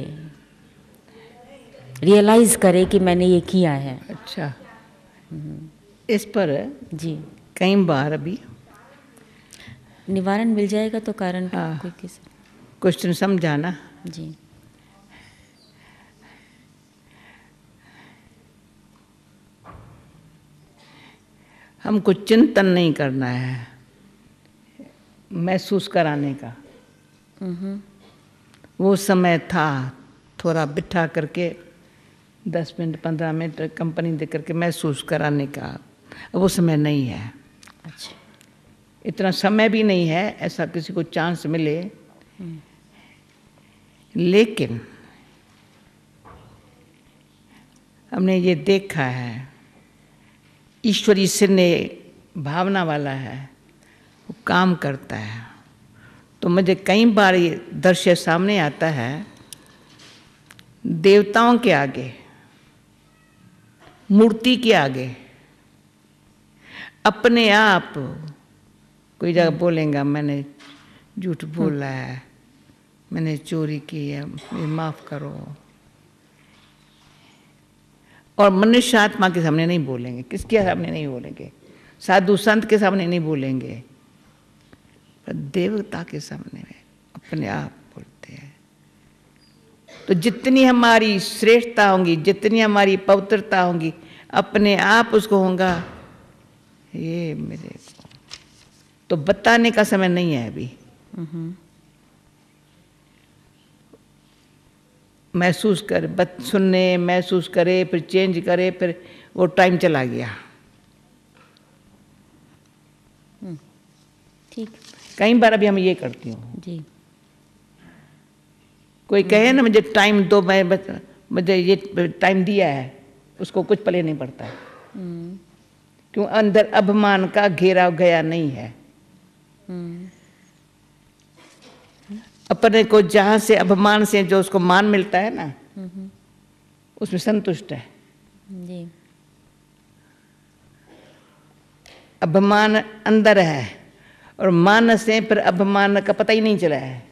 रियलाइज़ करे कि मैंने ये किया है। अच्छा, इस पर जी कई बार अभी निवारण मिल जाएगा तो कारण कोई किस क्वेश्चन समझाना। जी हमको चिंतन नहीं करना है, महसूस कराने का। वो समय था थोड़ा बिठा करके 10 मिनट 15 मिनट कंपनी दे करके महसूस कराने का, अब वो समय नहीं है। अच्छा, इतना समय भी नहीं है ऐसा किसी को चांस मिले। लेकिन हमने ये देखा है ईश्वरी स्नेह भावना वाला है, वो काम करता है। तो मुझे कई बार ये दृश्य सामने आता है, देवताओं के आगे, मूर्ति के आगे, अपने आप कोई जगह बोलेगा मैंने झूठ बोला है, मैंने चोरी की है, मुझे माफ करो। और मनुष्य आत्मा के सामने नहीं बोलेंगे, किसके सामने नहीं बोलेंगे, साधु संत के सामने नहीं बोलेंगे, पर देवता के सामने में अपने आप बोलते हैं। तो जितनी हमारी श्रेष्ठता होगी, जितनी हमारी पवित्रता होगी, अपने आप उसको होगा ये मेरे को। तो बताने का समय नहीं है अभी। महसूस करे, सुनने, महसूस करे, फिर चेंज करे, फिर वो टाइम चला गया। ठीक। कई बार अभी हम ये करती हूँ जी। कोई कहे ना मुझे टाइम दो, मैं मुझे ये टाइम दिया है, उसको कुछ पले नहीं पड़ता है। क्यों? अंदर अभिमान का घेराव गया नहीं है। अपने को जहाँ से अभिमान से जो उसको मान मिलता है ना, उसमें संतुष्ट है। जी। अभिमान अंदर है और मान से फिर अभिमान का पता ही नहीं चला है।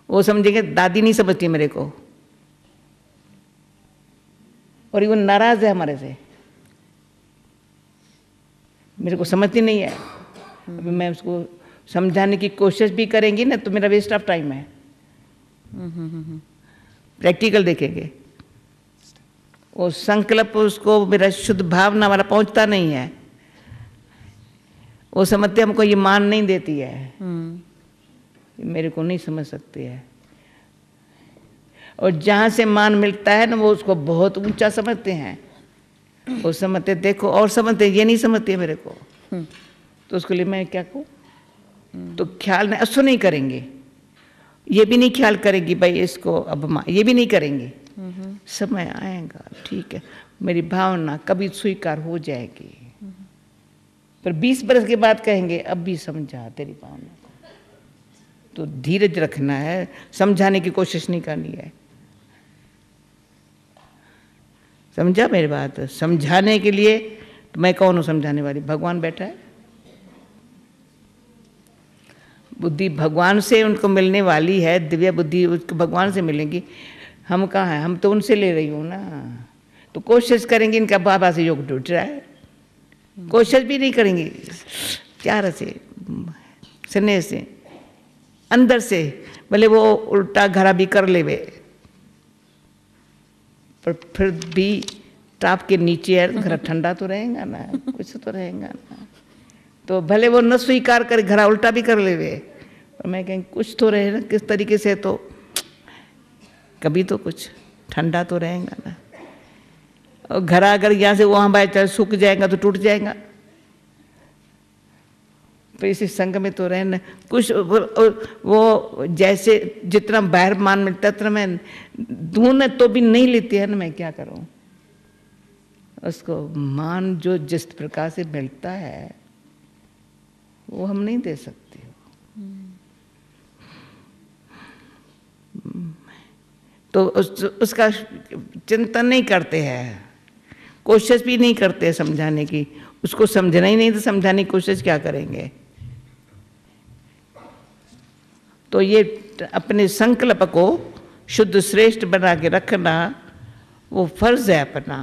वो समझेंगे दादी नहीं समझती मेरे को, और वो नाराज है हमारे से, मेरे को समझती नहीं है। अभी मैं उसको समझाने की कोशिश भी करेंगी ना तो मेरा वेस्ट ऑफ टाइम है। प्रैक्टिकल देखेंगे, वो संकल्प उसको मेरा शुद्ध भावना वाला पहुंचता नहीं है। वो समझते हमको ये मान नहीं देती है, मेरे को नहीं समझ सकती है। और जहाँ से मान मिलता है ना, वो उसको बहुत ऊंचा समझते हैं। वो समझते देखो और समझते, ये नहीं समझते मेरे को। तो उसके लिए मैं क्या कहूँ? तो ख्याल नहीं, असो नहीं करेंगे, ये भी नहीं ख्याल करेगी भाई इसको अब ये भी नहीं करेंगे। समय आएगा, ठीक है, मेरी भावना कभी स्वीकार हो जाएगी। पर 20 बरस के बाद कहेंगे अब भी समझा तेरी भावना को। तो धीरज रखना है, समझाने की कोशिश नहीं करनी है। समझा मेरी बात? समझाने के लिए तो मैं कौन हूँ समझाने वाली? भगवान बैठा है। बुद्धि भगवान से उनको मिलने वाली है, दिव्य बुद्धि उसको भगवान से मिलेंगी। हम कहाँ हैं? हम तो उनसे ले रही हूँ ना। तो कोशिश करेंगे, इनका बाबा से योग टूट रहा है, कोशिश भी नहीं करेंगे प्यार से, स्नेह से, अंदर से, भले वो उल्टा घरा भी कर लेवे, पर फिर भी टाप के नीचे है, घर ठंडा तो रहेगा ना, कुछ तो रहेगा ना। तो भले वो न स्वीकार करे, घरा उल्टा भी कर लेवे, पर मैं कहें कुछ तो रहे ना, किस तरीके से तो कभी तो कुछ ठंडा तो रहेगा ना। और घरा अगर यहाँ से वहाँ बाय चाहे सूख जाएगा तो टूट जाएगा। तो इसी संग में तो रहना कुछ। वो जैसे जितना बाहर मान मिलता है उतना मैं ढूंढ तो भी नहीं लेती है ना, मैं क्या करूँ? उसको मान जो जिस प्रकार से मिलता है वो हम नहीं दे सकते। तो उसका चिंतन नहीं करते हैं, कोशिश भी नहीं करते समझाने की। उसको समझना ही नहीं तो समझाने की कोशिश क्या करेंगे? तो ये अपने संकल्प को शुद्ध श्रेष्ठ बना के रखना वो फर्ज है अपना,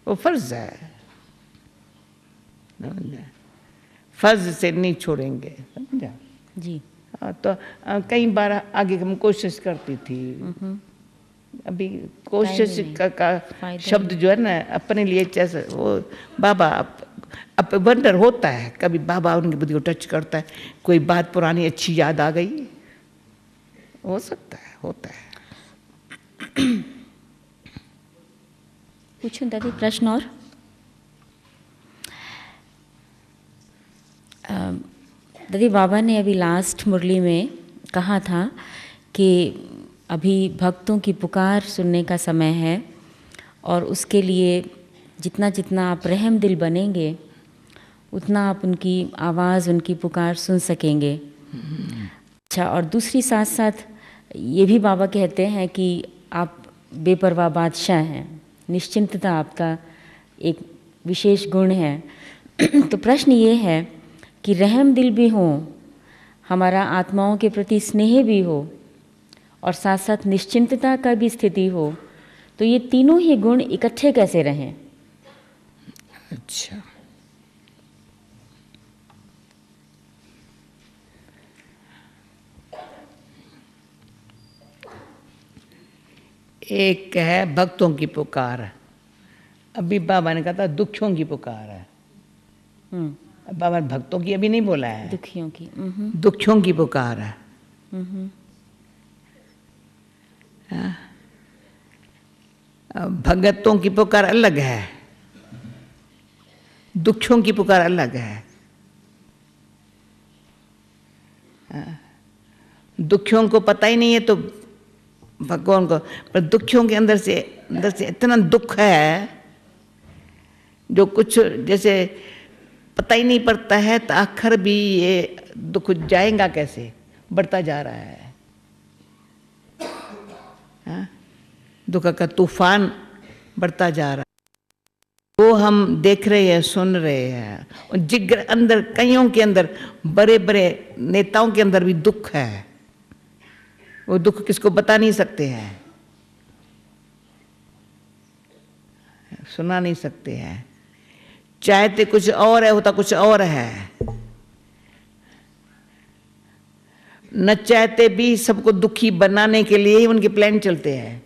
वो फर्ज है। फर्ज से नहीं छोड़ेंगे, समझा जी। तो कई बार आगे हम कोशिश करती थी। अभी कोशिश का शब्द जो है ना अपने लिए, जैसे वो बाबा अब वंडर होता है, कभी बाबा उनकी बुद्धि को टच करता है, कोई बात पुरानी अच्छी याद आ गई, हो सकता है, होता है। पूछूं दादी प्रश्न? और दादी बाबा ने अभी लास्ट मुरली में कहा था कि अभी भक्तों की पुकार सुनने का समय है और उसके लिए जितना जितना आप रहम दिल बनेंगे उतना आप उनकी आवाज़, उनकी पुकार सुन सकेंगे। अच्छा, और दूसरी साथ साथ ये भी बाबा कहते हैं कि आप बेपरवाह बादशाह हैं, निश्चिंतता आपका एक विशेष गुण है। तो प्रश्न ये है कि रहम दिल भी हो, हमारा आत्माओं के प्रति स्नेह भी हो और साथ साथ निश्चिंतता का भी स्थिति हो, तो ये तीनों ही गुण इकट्ठे कैसे रहें? अच्छा, एक है भक्तों की पुकार, अभी बाबा ने कहा था दुखियों की पुकार है। बाबा ने भक्तों की अभी नहीं बोला है, दुखियों की। दुखियों की पुकार है। भगतों की पुकार अलग है, दुखियों की पुकार अलग है। दुखियों को पता ही नहीं है तो भगवान को, पर दुखियों के अंदर से इतना दुख है जो कुछ जैसे पता ही नहीं पड़ता है, तो आखिर भी ये दुख जाएगा कैसे, बढ़ता जा रहा है। दुख का तूफान बढ़ता जा रहा है, वो हम देख रहे हैं, सुन रहे हैं। और जिगर अंदर, कईयों के अंदर, बड़े बड़े नेताओं के अंदर भी दुख है। वो दुख किसको बता नहीं सकते हैं, सुना नहीं सकते हैं। चाहते कुछ और है, होता कुछ और है। न चाहते भी सबको दुखी बनाने के लिए ही उनके प्लान चलते हैं।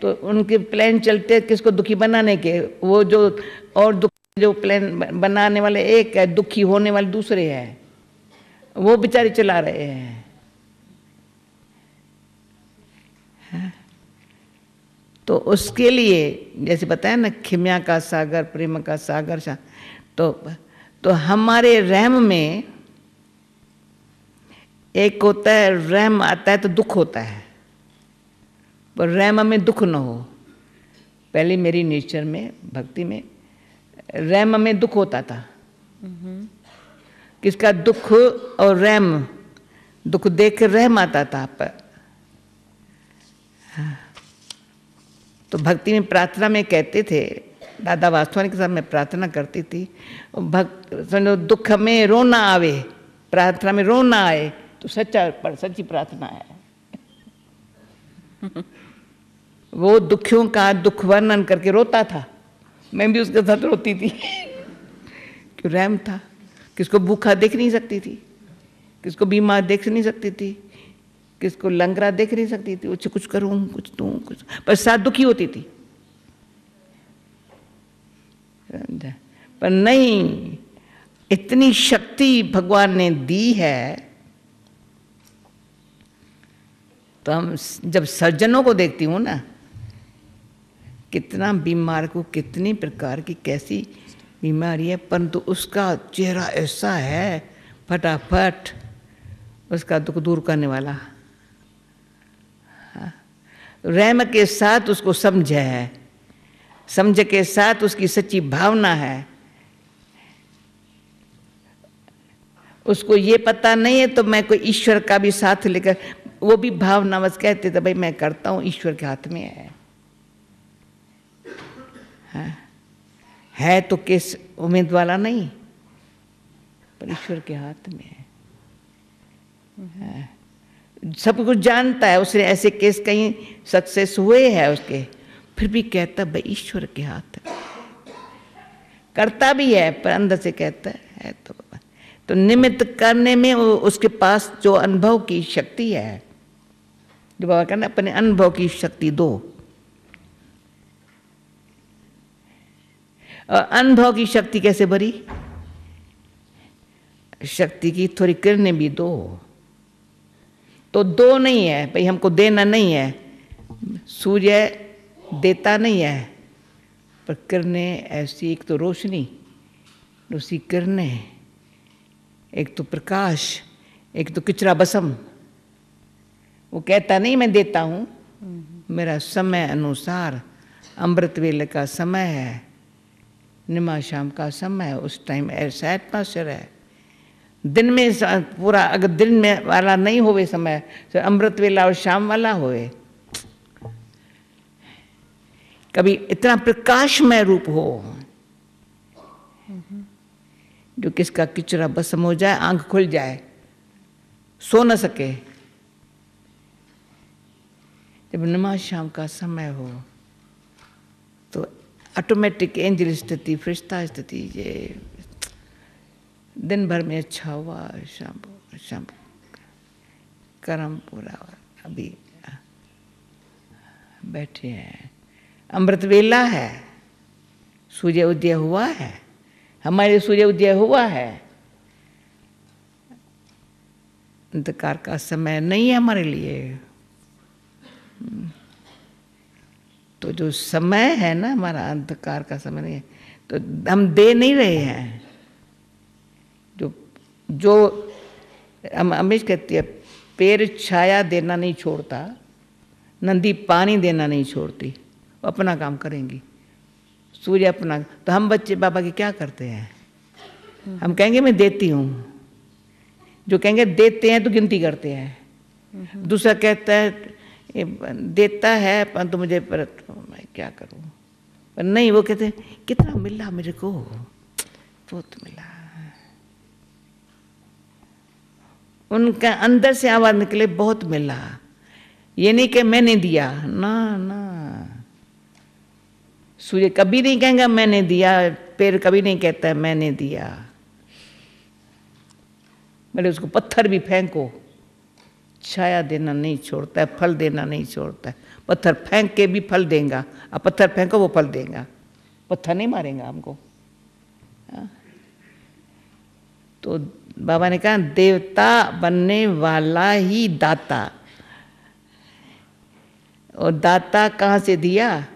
तो उनके प्लान चलते किसको दुखी बनाने के, वो जो और दुख जो प्लान बनाने वाले एक है, दुखी होने वाले दूसरे हैं, वो बेचारे चला रहे हैं। तो उसके लिए जैसे बताया ना, खिम्या का सागर, प्रेम का सागर, तो हमारे रहम में एक होता है, रहम आता है तो दुख होता है, पर रहम में दुख न हो। पहले मेरी नेचर में, भक्ति में, रहम में दुख होता था। किसका दुख और रहम, दुख देख कर रहम आता था। पर तो भक्ति में, प्रार्थना में कहते थे, दादा वास्तवानी के साथ मैं प्रार्थना करती थी, समझो दुख में रोना आवे, प्रार्थना में रोना आए तो सच्ची प्रार्थना है। वो दुखियों का दुख वर्णन करके रोता था, मैं भी उसके साथ रोती थी। क्यों, रहम था। किसको भूखा देख नहीं सकती थी, किसको बीमार देख नहीं सकती थी, किसको लंगड़ा देख नहीं सकती थी, उससे कुछ करूं, कुछ दूं, कुछ, पर साथ दुखी होती थी। पर नहीं, इतनी शक्ति भगवान ने दी है। तो हम जब सर्जनों को देखती हूँ ना, कितना बीमार को कितनी प्रकार की कैसी बीमारी है, परंतु उसका चेहरा ऐसा है, फटाफट उसका दुख दूर करने वाला। रहम के साथ उसको समझ है, समझ के साथ उसकी सच्ची भावना है। उसको ये पता नहीं है तो मैं कोई ईश्वर का भी साथ लेकर, वो भी भावना बस कहते थे भाई मैं करता हूँ, ईश्वर के हाथ में है। है तो केस उम्मीद वाला नहीं, पर ईश्वर के हाथ में है। सब कुछ जानता है, उसने ऐसे केस कहीं सक्सेस हुए हैं उसके, फिर भी कहता भाई ईश्वर के हाथ है। करता भी है पर अंदर से कहता है तो निमित्त करने में उसके पास जो अनुभव की शक्ति है, जो बाबा कहना अपने अनुभव की शक्ति दो, और अनुभव की शक्ति कैसे भरी, शक्ति की थोड़ी किरणें भी दो। तो दो नहीं है भाई, हमको देना नहीं है, सूर्य देता नहीं है, पर किरणें ऐसी, एक तो रोशनी, दूसरी किरणें, एक तो प्रकाश, एक तो किचरा बसम। वो कहता नहीं मैं देता हूँ, मेरा समय अनुसार अमृत वेले का समय है, निमा शाम का समय है, उस टाइम ऐसा एटमॉस्फेयर है। दिन में पूरा अगर दिन में वाला नहीं होवे समय, तो अमृत वेला और शाम वाला होवे। कभी इतना प्रकाशमय रूप हो जो किसका किचरा भस्म हो जाए, आंख खुल जाए, सो न सके। जब नमाज शाम का समय हो तो ऑटोमेटिक एंजल स्थिति, फरिश्ता स्थिति, ये दिन भर में अच्छा हुआ, शाम कर्म पूरा हुआ, अभी बैठे हैं, अमृत वेला है, सूर्य उदय हुआ है, हमारे सूर्य उदय हुआ है। अंधकार का समय नहीं है हमारे लिए। तो जो समय है ना हमारा, अंधकार का समय नहीं है, तो हम दे नहीं रहे हैं। जो हम हमेशा कहती है, पेड़ छाया देना नहीं छोड़ता, नदी पानी देना नहीं छोड़ती, वो अपना काम करेंगी, सूर्य अपना। तो हम बच्चे बाबा के क्या करते हैं, हम कहेंगे मैं देती हूँ, जो कहेंगे देते हैं तो गिनती करते हैं। दूसरा कहता है देता है परंतु मुझे पर मैं क्या करूँ, पर नहीं, वो कहते हैं कितना मिला मेरे को, बहुत मिला। उनका अंदर से आवाज निकले बहुत मिला, ये नहीं कि मैंने दिया, ना ना। सूर्य कभी नहीं कहेगा मैंने दिया, पेड़ कभी नहीं कहता है मैंने दिया। भले उसको पत्थर भी फेंको, छाया देना नहीं छोड़ता है, फल देना नहीं छोड़ता है। पत्थर फेंक के भी फल देगा, अब पत्थर फेंको वो फल देगा, पत्थर नहीं मारेगा हमको। तो बाबा ने कहा देवता बनने वाला ही दाता, और दाता कहाँ से दिया,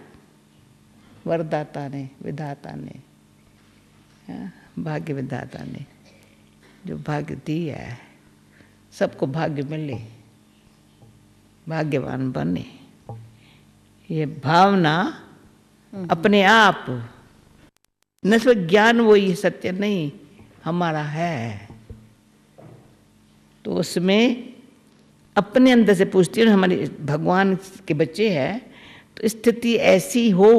वरदाता ने, विधाता ने, भाग्य विधाता ने जो भाग्य दिया है, सबको भाग्य मिले, भाग्यवान बने। ये भावना अपने आप, न सिर्फ ज्ञान वो ये सत्य नहीं हमारा है, तो उसमें अपने अंदर से पूछती है, हमारे भगवान के बच्चे हैं, तो स्थिति ऐसी हो।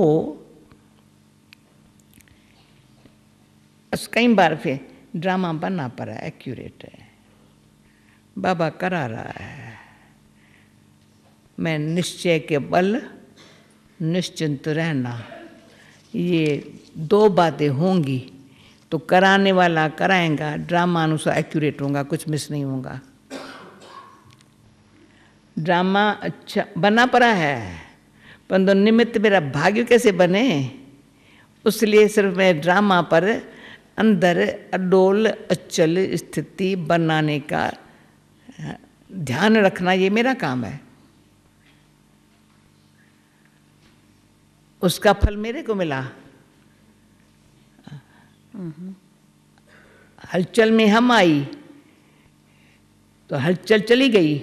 कई बार फिर ड्रामा बनना पड़ा, एक्यूरेट है, बाबा करा रहा है, मैं निश्चय के बल निश्चिंत रहना, ये दो बातें होंगी तो कराने वाला कराएगा, ड्रामा अनुसार एक्यूरेट होगा, कुछ मिस नहीं होगा। ड्रामा अच्छा बना पड़ा है, परंतु निमित्त मेरा भाग्य कैसे बने, उसलिए सिर्फ मैं ड्रामा पर अंदर अडोल अचल स्थिति बनाने का ध्यान रखना, ये मेरा काम है। उसका फल मेरे को मिला। हलचल में हम आई तो हलचल चली गई,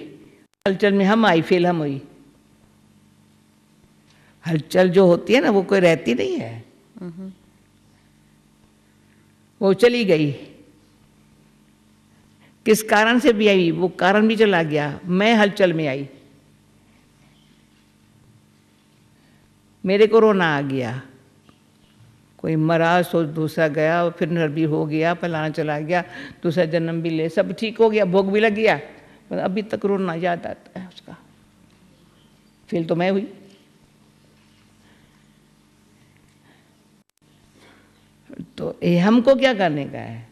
हलचल में हम आई, फेल हम हुई। हलचल जो होती है ना वो कोई रहती नहीं है, वो चली गई। किस कारण से भी आई वो कारण भी चला गया, मैं हलचल में आई, मेरे को रोना आ गया, कोई मरा सो दूसरा गया, फिर नर भी हो गया, फलाना चला गया, दूसरा जन्म भी ले, सब ठीक हो गया, भोग भी लग गया, पर अभी तक रोना याद आता है उसका। फेल तो मैं हुई। तो ये हमको क्या करने का है,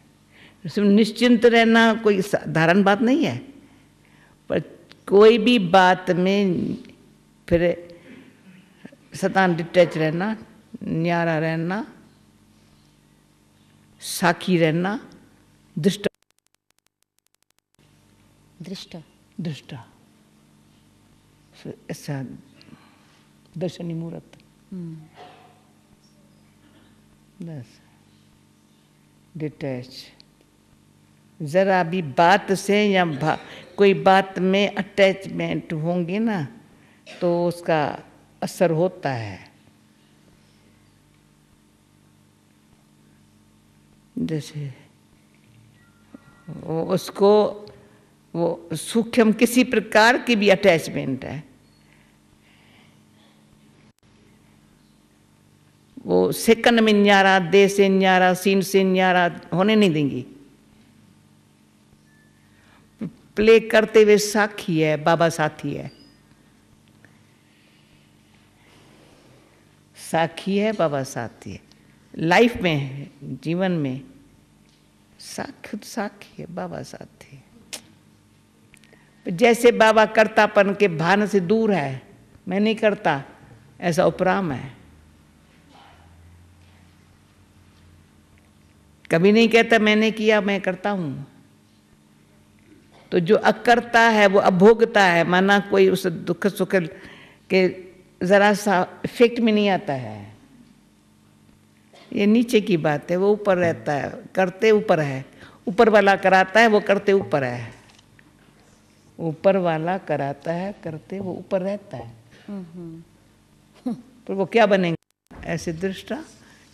सिर्फ निश्चिंत रहना कोई साधारण बात नहीं है, पर कोई भी बात में फिर सतान डिटैच रहना, न्यारा रहना, साखी रहना, दृष्टा दृष्टा दृष्टा ऐसा दर्शनी मूर्त, बस डिटैच। जरा भी बात से या कोई बात में अटैचमेंट होंगे ना तो उसका असर होता है। जैसे उसको वो सूक्ष्म किसी प्रकार की भी अटैचमेंट है, वो सेकंड में न्यारा, दे से न्यारा, सीन से न्यारा होने नहीं देंगी। प्ले करते हुए साखी है, बाबा साथी है, साखी है, बाबा साथी है। लाइफ में है, जीवन में खुद साखी है, बाबा साथी है। जैसे बाबा कर्तापन के भान से दूर है, मैं नहीं करता, ऐसा उपराम है। कभी नहीं कहता मैंने किया, मैं करता हूं। तो जो अकर्ता है वो अभोगता है, माना कोई उस दुख सुख के जरा सा इफेक्ट में नहीं आता है। ये नीचे की बात है, वो ऊपर रहता है, करते ऊपर है। ऊपर वाला कराता है, वो करते ऊपर है। ऊपर वाला कराता है, करते वो ऊपर रहता है। पर वो क्या बनेंगे? ऐसे दृष्टा,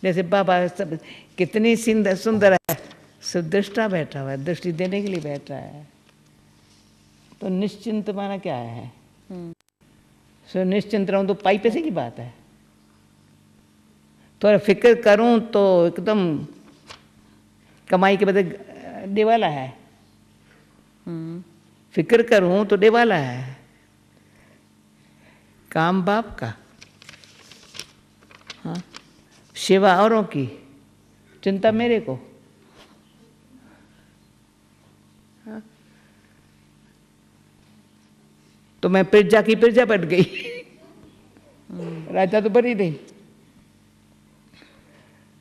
जैसे बाबा सब कितनी सुंदर है, सब दृष्टा बैठा हुआ है, दृष्टि देने के लिए बैठा है। तो निश्चिंत माना क्या है? सो निश्चिंत रहूं तो पाई पैसे की बात है। थोड़ा फिक्र करूं तो एकदम कमाई के बदले देवाला है। फिक्र करूं तो देवाला है, काम बाप का, हाँ, सेवा औरों की, चिंता मेरे को। हाँ? तो मैं प्रजा की प्रजा बट गई, राजा तो बनी नहीं।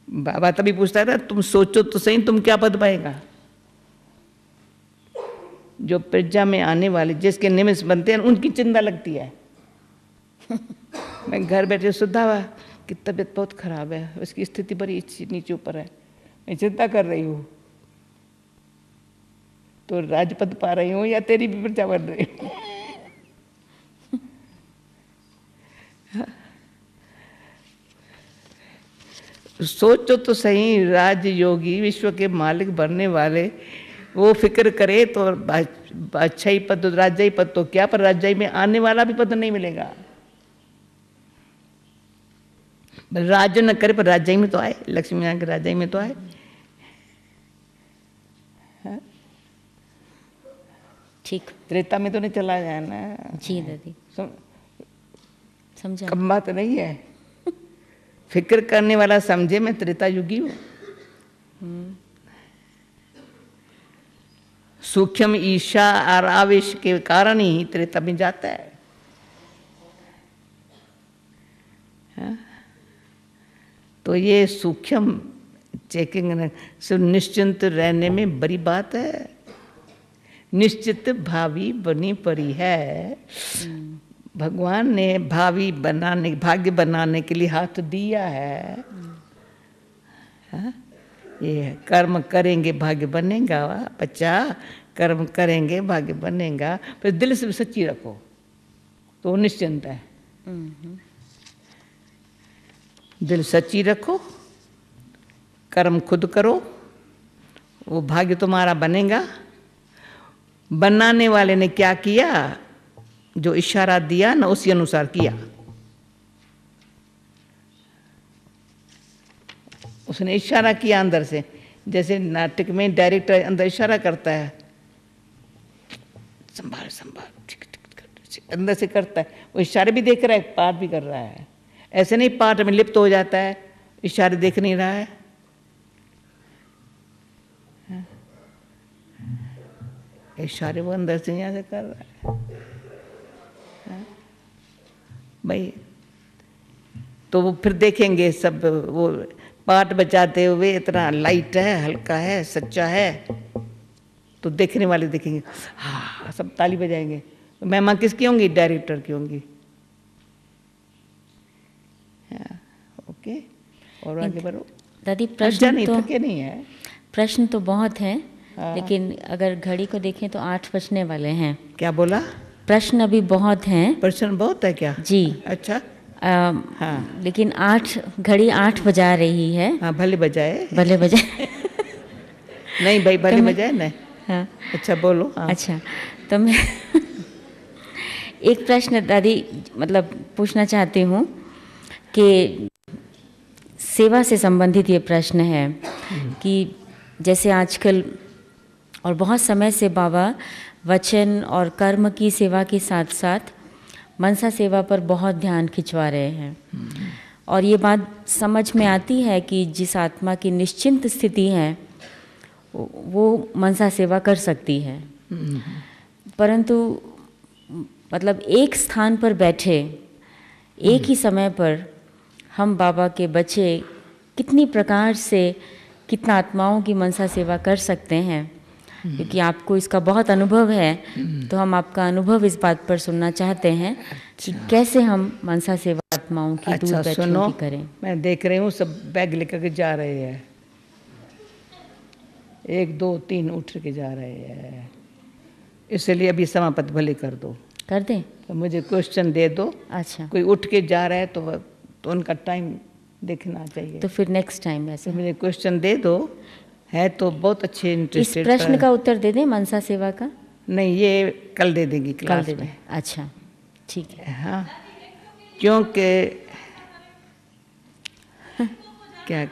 बाबा तभी पूछता है ना, तुम सोचो तो सही, तुम क्या पद पाएगा? जो प्रजा में आने वाले जिसके निमित्त बनते हैं उनकी चिंता लगती है। मैं घर बैठे सुधा हुआ कि तबीयत बहुत खराब है, उसकी स्थिति बड़ी नीचे ऊपर है, मैं चिंता कर रही हूँ, तो राजपद पा रही हूँ या तेरी भी प्रजा बन रही हूँ? सोचो तो सही, राजयोगी विश्व के मालिक बनने वाले वो फिक्र करे तो अच्छा ही पद, राजाई पद तो क्या, पर राजाई में आने वाला भी पद नहीं मिलेगा। राज्य न करे पर राजाई में तो आए, लक्ष्मी नारायण के राजाई में तो आए। ठीक, त्रेता में तो नहीं चला जाए ना। जी दादी, समझा। कम बात नहीं है, फिक्र करने वाला समझे मैं त्रेता युगी हूँ। सूक्ष्म ईर्षा और आवेश के कारण ही त्रेता में जाता है। तो ये सूक्ष्म चेकिंग निश्चिंत रहने में बड़ी बात है। निश्चित भावी बनी पड़ी है। भगवान ने भावी बनाने, भाग्य बनाने के लिए हाथ दिया है। ये कर्म करेंगे भाग्य बनेगा बच्चा, कर्म करेंगे भाग्य बनेगा, पर दिल से सच्ची रखो तो निश्चिंत है। दिल सच्ची रखो, कर्म खुद करो, वो भाग्य तुम्हारा बनेगा। बनाने वाले ने क्या किया, जो इशारा दिया ना उसी अनुसार किया। उसने इशारा किया अंदर से, जैसे नाटक में डायरेक्टर अंदर इशारा करता है, संभाल संभाल, अंदर से करता है। वो इशारे भी देख रहा है, पाठ भी कर रहा है। ऐसे नहीं पाठ में लिप्त हो जाता है, इशारे देख नहीं रहा है। इशारे वो अंदर से यहाँ से कर रहा है भाई। तो वो फिर देखेंगे सब, वो पाठ बजाते हुए इतना लाइट है, हल्का है, सच्चा है, तो देखने वाले देखेंगे, हाँ सब ताली बजाएंगे। तो महिमा किसकी होंगी? डायरेक्टर की होंगी। ओके, और आगे बढ़ो दादी। प्रश्न नहीं, तो थके नहीं है, प्रश्न तो बहुत हैं, लेकिन अगर घड़ी को देखें तो 8 बजने वाले हैं। क्या बोला? प्रश्न अभी बहुत हैं। प्रश्न बहुत है क्या? जी। अच्छा। हाँ, लेकिन घड़ी 8 बजा रही है। हाँ, भले बजाए, भले बजाए। नहीं भाई, भले बजाय ना। हाँ अच्छा बोलो। हाँ। अच्छा, तो मैं एक प्रश्न दादी मतलब पूछना चाहती हूँ कि सेवा से संबंधित ये प्रश्न है कि जैसे आजकल और बहुत समय से बाबा वचन और कर्म की सेवा के साथ साथ मनसा सेवा पर बहुत ध्यान खिंचवा रहे हैं। और ये बात समझ में आती है कि जिस आत्मा की निश्चिंत स्थिति है वो मनसा सेवा कर सकती है, परंतु मतलब एक स्थान पर बैठे एक ही समय पर हम बाबा के बच्चे कितनी प्रकार से कितना आत्माओं की मनसा सेवा कर सकते हैं, क्योंकि आपको इसका बहुत अनुभव है, तो हम आपका अनुभव इस बात पर सुनना चाहते हैं कि कैसे हम मनसा सेवा आत्माओं की दूर बैठियों की करें। मैं देख रही हूँ सब बैग लेकर के जा रहे हैं, 1 2 3 उठ के जा रहे हैं, इसलिए अभी समापत भले कर दो, कर दें। तो मुझे क्वेश्चन दे दो। अच्छा, कोई उठ के जा रहा है तो उनका टाइम देखना चाहिए, तो फिर नेक्स्ट टाइम ऐसे मुझे क्वेश्चन दे दो। है तो बहुत अच्छे इंटरेस्टेड। इस प्रश्न का उत्तर दे दें मनसा सेवा का? नहीं, ये कल दे देंगी क्लास कल दे में। दें। अच्छा ठीक है। हाँ, क्योंकि क्या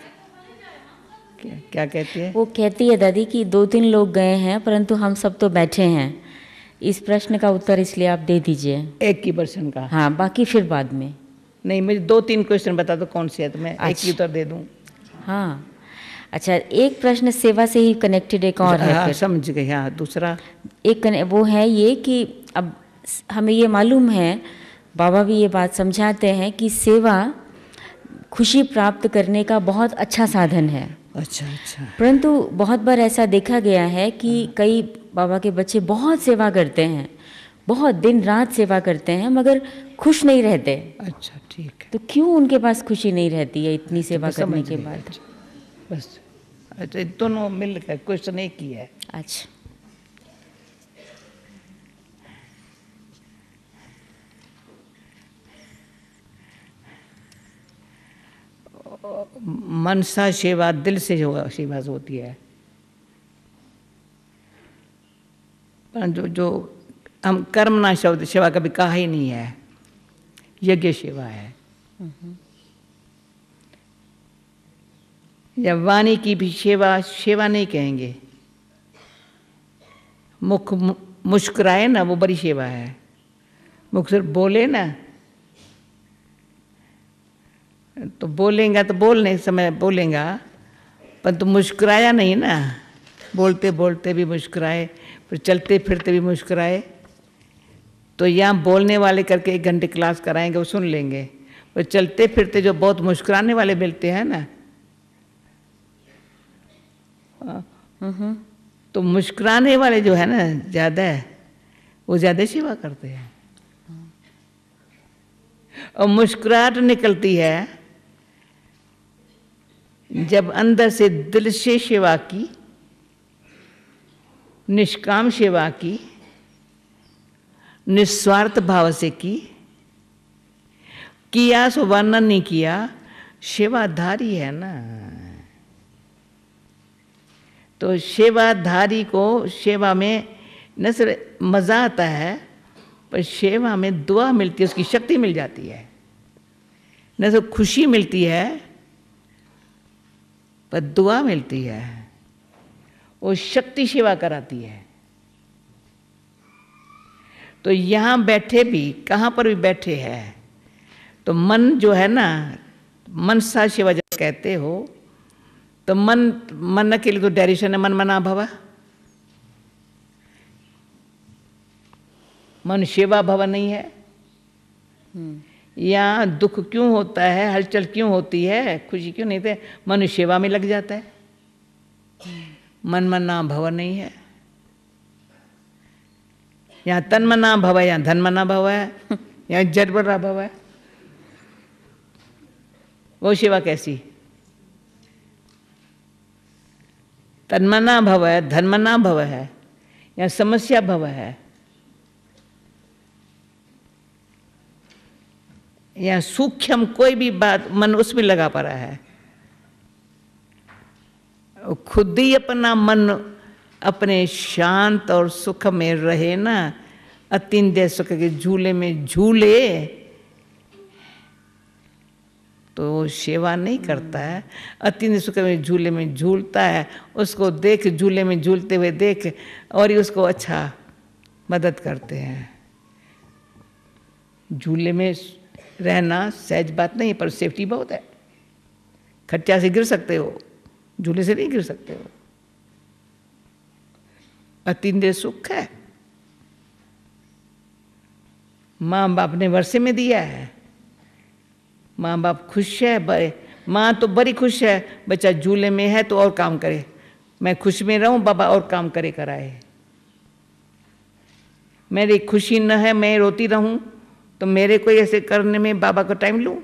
क्या क्या कहती है वो कहती है दादी कि 2-3 लोग गए हैं परंतु हम सब तो बैठे हैं। इस प्रश्न का उत्तर इसलिए आप दे दीजिए। एक ही पर्सन का? हाँ, बाकी फिर बाद में। नहीं, मुझे 2-3 क्वेश्चन बता दो कौन से है, तो मैं एक ही उत्तर दे दूँ। हाँ अच्छा, एक प्रश्न सेवा से ही कनेक्टेड एक और है। हाँ, फिर समझ गई। हाँ, दूसरा एक वो है ये कि अब हमें ये मालूम है, बाबा भी ये बात समझाते हैं कि सेवा खुशी प्राप्त करने का बहुत अच्छा साधन है। अच्छा अच्छा। परंतु बहुत बार ऐसा देखा गया है कि कई बाबा के बच्चे बहुत सेवा करते हैं, बहुत दिन रात सेवा करते हैं, मगर खुश नहीं रहते। अच्छा, ठीक है। तो क्यों उनके पास खुशी नहीं रहती है इतनी सेवा बस करने समझ के गई। बाद? बस अच्छा, दोनों मिलकर क्वेश्चन एक ही है। अच्छा, मनसा सेवा दिल से जो सेवा होती है, पर जो हम कर्मना शब्द सेवा कभी कहा ही नहीं है, यज्ञ सेवा है। या वाणी की भी सेवा सेवा नहीं कहेंगे, मुख मुस्कुराए ना वो बड़ी सेवा है। मुख से बोले ना, तो बोलेंगा तो बोलने समय बोलेगा, पर तो मुस्कुराया नहीं ना, बोलते बोलते भी मुस्कुराए, फिर चलते फिरते भी मुस्कुराए। तो यहाँ बोलने वाले करके 1 घंटे क्लास कराएंगे, वो सुन लेंगे, पर चलते फिरते जो बहुत मुस्कुराने वाले मिलते हैं ना, तो मुस्कुराने वाले जो है ना ज़्यादा, वो ज़्यादा सेवा करते हैं। और मुस्कुराहट निकलती है जब अंदर से दिल से सेवा की, निष्काम सेवा की, निस्वार्थ भाव से की, किया सो वर्णन नहीं किया, सेवाधारी है ना। तो सेवाधारी को सेवा में न सिर्फ मज़ा आता है, पर सेवा में दुआ मिलती है, उसकी शक्ति मिल जाती है। न सिर्फ खुशी मिलती है, पर दुआ मिलती है, वो शक्ति सेवा कराती है। तो यहाँ बैठे भी, कहाँ पर भी बैठे हैं, तो मन जो है ना, मनसा सेवा जब कहते हो, तो मन के लिए तो डायरेक्शन है, मन मना भव। मन सेवा भव नहीं है। यहाँ दुख क्यों होता है, हलचल क्यों होती है, खुशी क्यों नहीं होती, मन सेवा में लग जाता है। मन मना भव नहीं है। यहाँ तन मना भव है, यहाँ धन मना भव है, यहाँ जड़ बड़ा भव है। वो सेवा कैसी? तन्मना भव है, धनमना भव है, या समस्या भव है, या सूक्ष्म कोई भी बात मन उसमें लगा पड़ा है, खुद ही अपना मन अपने शांत और सुख में रहे ना, अतीन्द्रिय सुख के झूले में झूले, तो सेवा नहीं करता है। अतीन्द्रिय सुख में झूले में झूलता है, उसको देख, झूले में झूलते हुए देख, और ही उसको अच्छा मदद करते हैं। झूले में रहना सहज बात नहीं, पर सेफ्टी बहुत है। खटिया से गिर सकते हो, झूले से नहीं गिर सकते हो। अतीन्द्रिय सुख है, माँ बाप ने वर्षे में दिया है, माँ बाप खुश है, माँ तो बड़ी खुश है, बच्चा झूले में है तो और काम करे, मैं खुश में रहूं, बाबा और काम करे कराए। मेरी खुशी न है, मैं रोती रहूं, तो मेरे को ऐसे करने में बाबा का टाइम लूं?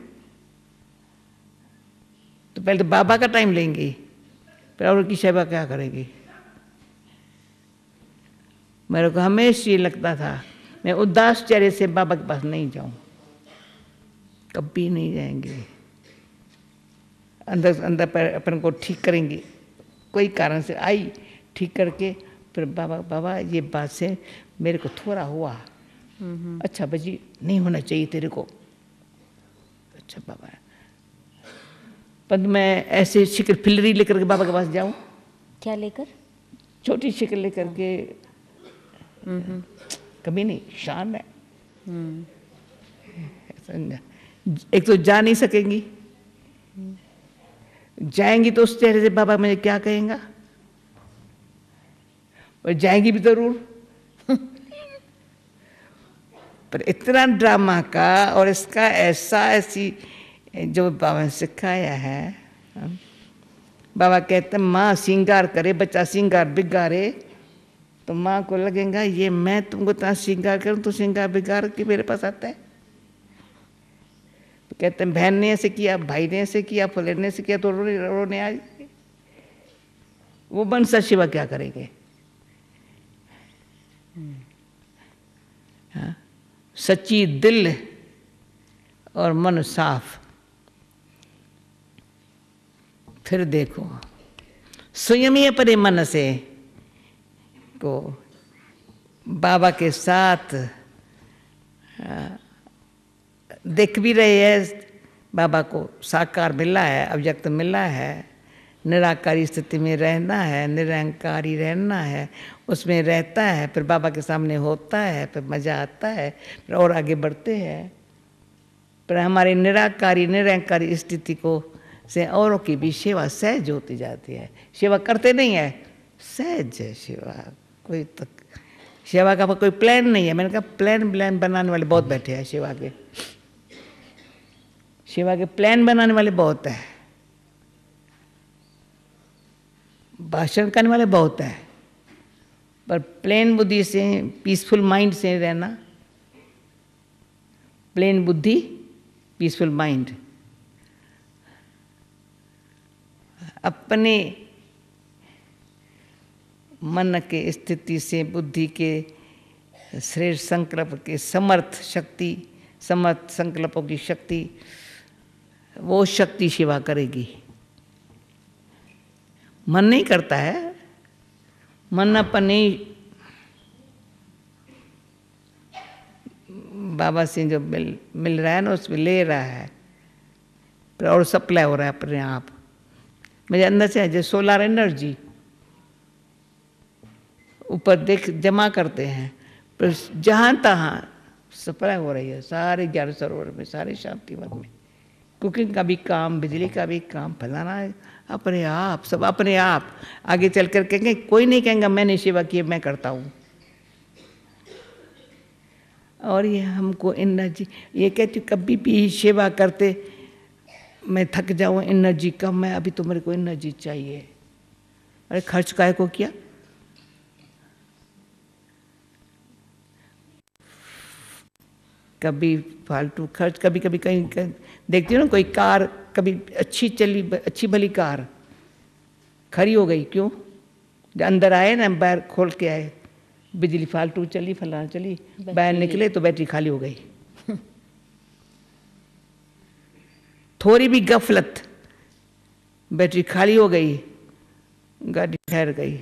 तो पहले तो बाबा का टाइम लेंगे, फिर और की सेवा क्या करेगी? मेरे को हमेशा ये लगता था मैं उदास चेहरे से बाबा के पास नहीं जाऊं, कभी नहीं जाएंगे। अंदर अंदर पर अपन को ठीक करेंगे, कोई कारण से आई, ठीक करके फिर बाबा, बाबा ये बात से मेरे को थोड़ा हुआ, अच्छा बजी नहीं होना चाहिए तेरे को, अच्छा बाबा, पर मैं ऐसे शिकल फिलरी लेकर के बाबा के पास जाऊं? क्या लेकर? छोटी शिकल लेकर के, कभी नहीं। शान है, एक तो जा नहीं सकेंगी, जाएंगी तो उस चेहरे से बाबा मुझे क्या कहेंगा, और जाएंगी भी जरूर। पर इतना ड्रामा का और इसका ऐसी जो बाबा ने सिखाया है। बाबा कहते हैं माँ श्रृंगार करे, बच्चा श्रृंगार बिगाड़े, तो माँ को लगेगा ये मैं तुमको इतना श्रृंगार करूँ तो श्रृंगार बिगाड़ के मेरे पास आता है। तो कहते हैं बहन ने ऐसे किया, भाई ने ऐसे किया, फुलेर ने ऐसे किया, तो रोने आ जाए। वो मनसा शिवा क्या करेंगे? हाँ, सच्ची दिल और मन साफ, फिर देखो स्वयं ही अपने मन से को बाबा के साथ देख भी रहे हैं, बाबा को साकार मिला है, अव्यक्त मिला है, निराकारी स्थिति में रहना है, निरंकारी रहना है, उसमें रहता है, फिर बाबा के सामने होता है, फिर मज़ा आता है, फिर और आगे बढ़ते हैं। पर हमारी निराकारी निरंकारी स्थिति को से औरों की भी सेवा सहज होती जाती है। सेवा करते नहीं है, सहज है सेवा, कोई तक सेवा का कोई प्लान नहीं है। मैंने कहा प्लान बनाने वाले बहुत बैठे हैं सेवा के, सेवा के प्लान बनाने वाले बहुत हैं, भाषण करने वाले बहुत हैं, पर प्लेन बुद्धि से, पीसफुल माइंड से रहना, प्लेन बुद्धि पीसफुल माइंड, अपने मन के स्थिति से, बुद्धि के श्रेष्ठ संकल्प के समर्थ शक्ति, समर्थ संकल्पों की शक्ति, वो शक्ति सेवा करेगी। मन नहीं करता है, मन अपने बाबा से जो मिल रहा है ना उसमें ले रहा है, फिर और सप्लाई हो रहा है अपने आप। मेरे अंदर से जो सोलर एनर्जी ऊपर देख जमा करते हैं, पर जहाँ तहाँ सप्लाई हो रही है, सारे 11 सरोवर में, सारे शांतिवन में। कुकिंग का भी काम, बिजली का भी काम, फैलाना है अपने आप, सब अपने आप। आगे चल कर कहेंगे, कोई नहीं कहेंगे मैंने सेवा की, मैं करता हूँ। और ये हमको एनर्जी, ये कहती कभी भी सेवा करते मैं थक जाऊँ, एनर्जी कम है, अभी तो मेरे को एनर्जी चाहिए। अरे खर्च काहे को किया? कभी फालतू खर्च, कभी कभी कहीं देखती हो ना कोई कार कभी अच्छी चली, अच्छी भली कार खड़ी हो गई, क्यों? जब अंदर आए ना, बाहर खोल के आए, बिजली फालतू चली, फलाना चली, बाहर निकले तो बैटरी खाली हो गई। थोड़ी भी गफलत, बैटरी खाली हो गई, गाड़ी ठहर गई,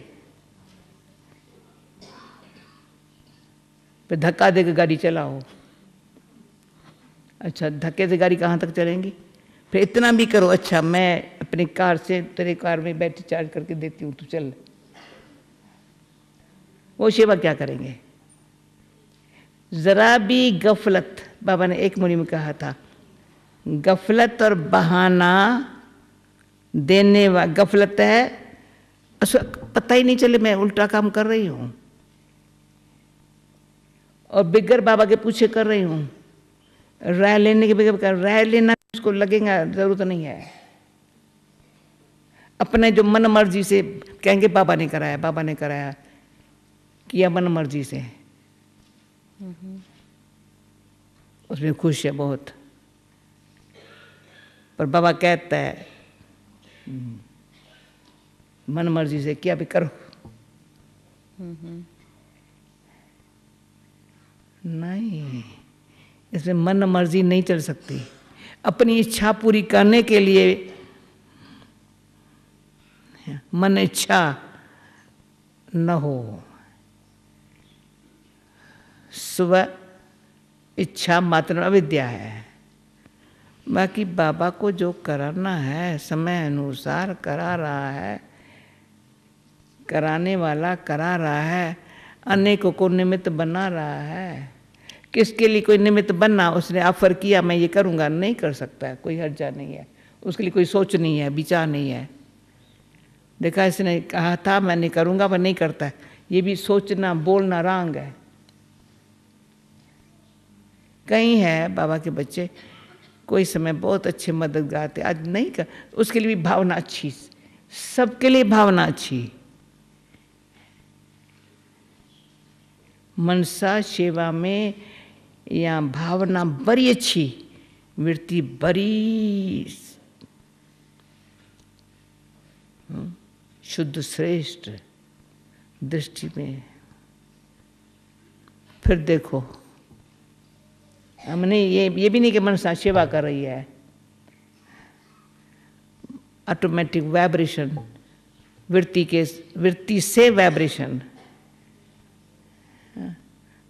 फिर धक्का देकर गाड़ी चलाओ। अच्छा, धक्के से गाड़ी कहाँ तक चलेंगी? फिर इतना भी करो, अच्छा मैं अपनी कार से तेरे कार में बैटरी चार्ज करके देती हूँ, तू चल। वो सेवा क्या करेंगे? जरा भी गफलत, बाबा ने एक मुनि में कहा था, गफलत और बहाना देने वाला, गफलत है उसका पता ही नहीं चले मैं उल्टा काम कर रही हूँ, और बिगर बाबा के पूछे कर रही हूँ, राय लेने के बगैर राय लेना उसको लगेगा जरूरत नहीं है। अपने जो मन मर्जी से कहेंगे बाबा ने कराया, बाबा ने कराया, किया मन मर्जी से, उसमें खुश है बहुत। पर बाबा कहता है मन मर्जी से किया भी करो। नहीं, इसमें मन मर्जी नहीं चल सकती। अपनी इच्छा पूरी करने के लिए मन इच्छा न हो, स्व इच्छा मात्र अविद्या है। बाकी बाबा को जो कराना है समय अनुसार करा रहा है, कराने वाला करा रहा है, अनेकों को निमित्त बना रहा है। किसके लिए कोई निमित्त बनना, उसने ऑफर किया मैं ये करूँगा, नहीं कर सकता है, कोई हर्जा नहीं है, उसके लिए कोई सोच नहीं है, विचार नहीं है। देखा, इसने कहा था मैं नहीं करूँगा पर नहीं करता है, ये भी सोचना बोलना रांग है। कहीं है बाबा के बच्चे कोई समय बहुत अच्छे मददगार थे, आज नहीं कर, उसके लिए भी भावना अच्छी, सबके लिए भावना अच्छी। मनसा सेवा में या भावना बड़ी अच्छी, वृत्ति बड़ी शुद्ध श्रेष्ठ दृष्टि में। फिर देखो, हमने ये भी नहीं कि मनसा सेवा कर रही है, ऑटोमेटिक वाइब्रेशन, वृत्ति से वाइब्रेशन,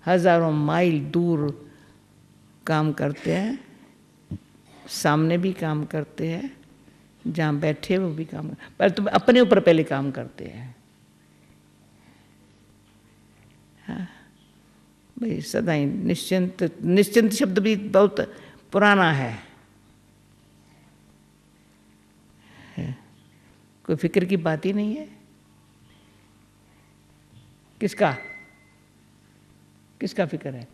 हजारों माइल दूर काम करते हैं, सामने भी काम करते हैं, जहाँ बैठे वो भी काम, पर तुम अपने ऊपर पहले काम करते हैं। हाँ भाई, सदा ही निश्चिंत, निश्चिंत शब्द भी बहुत पुराना है। कोई फिक्र की बात ही नहीं है। किसका किसका फिक्र है?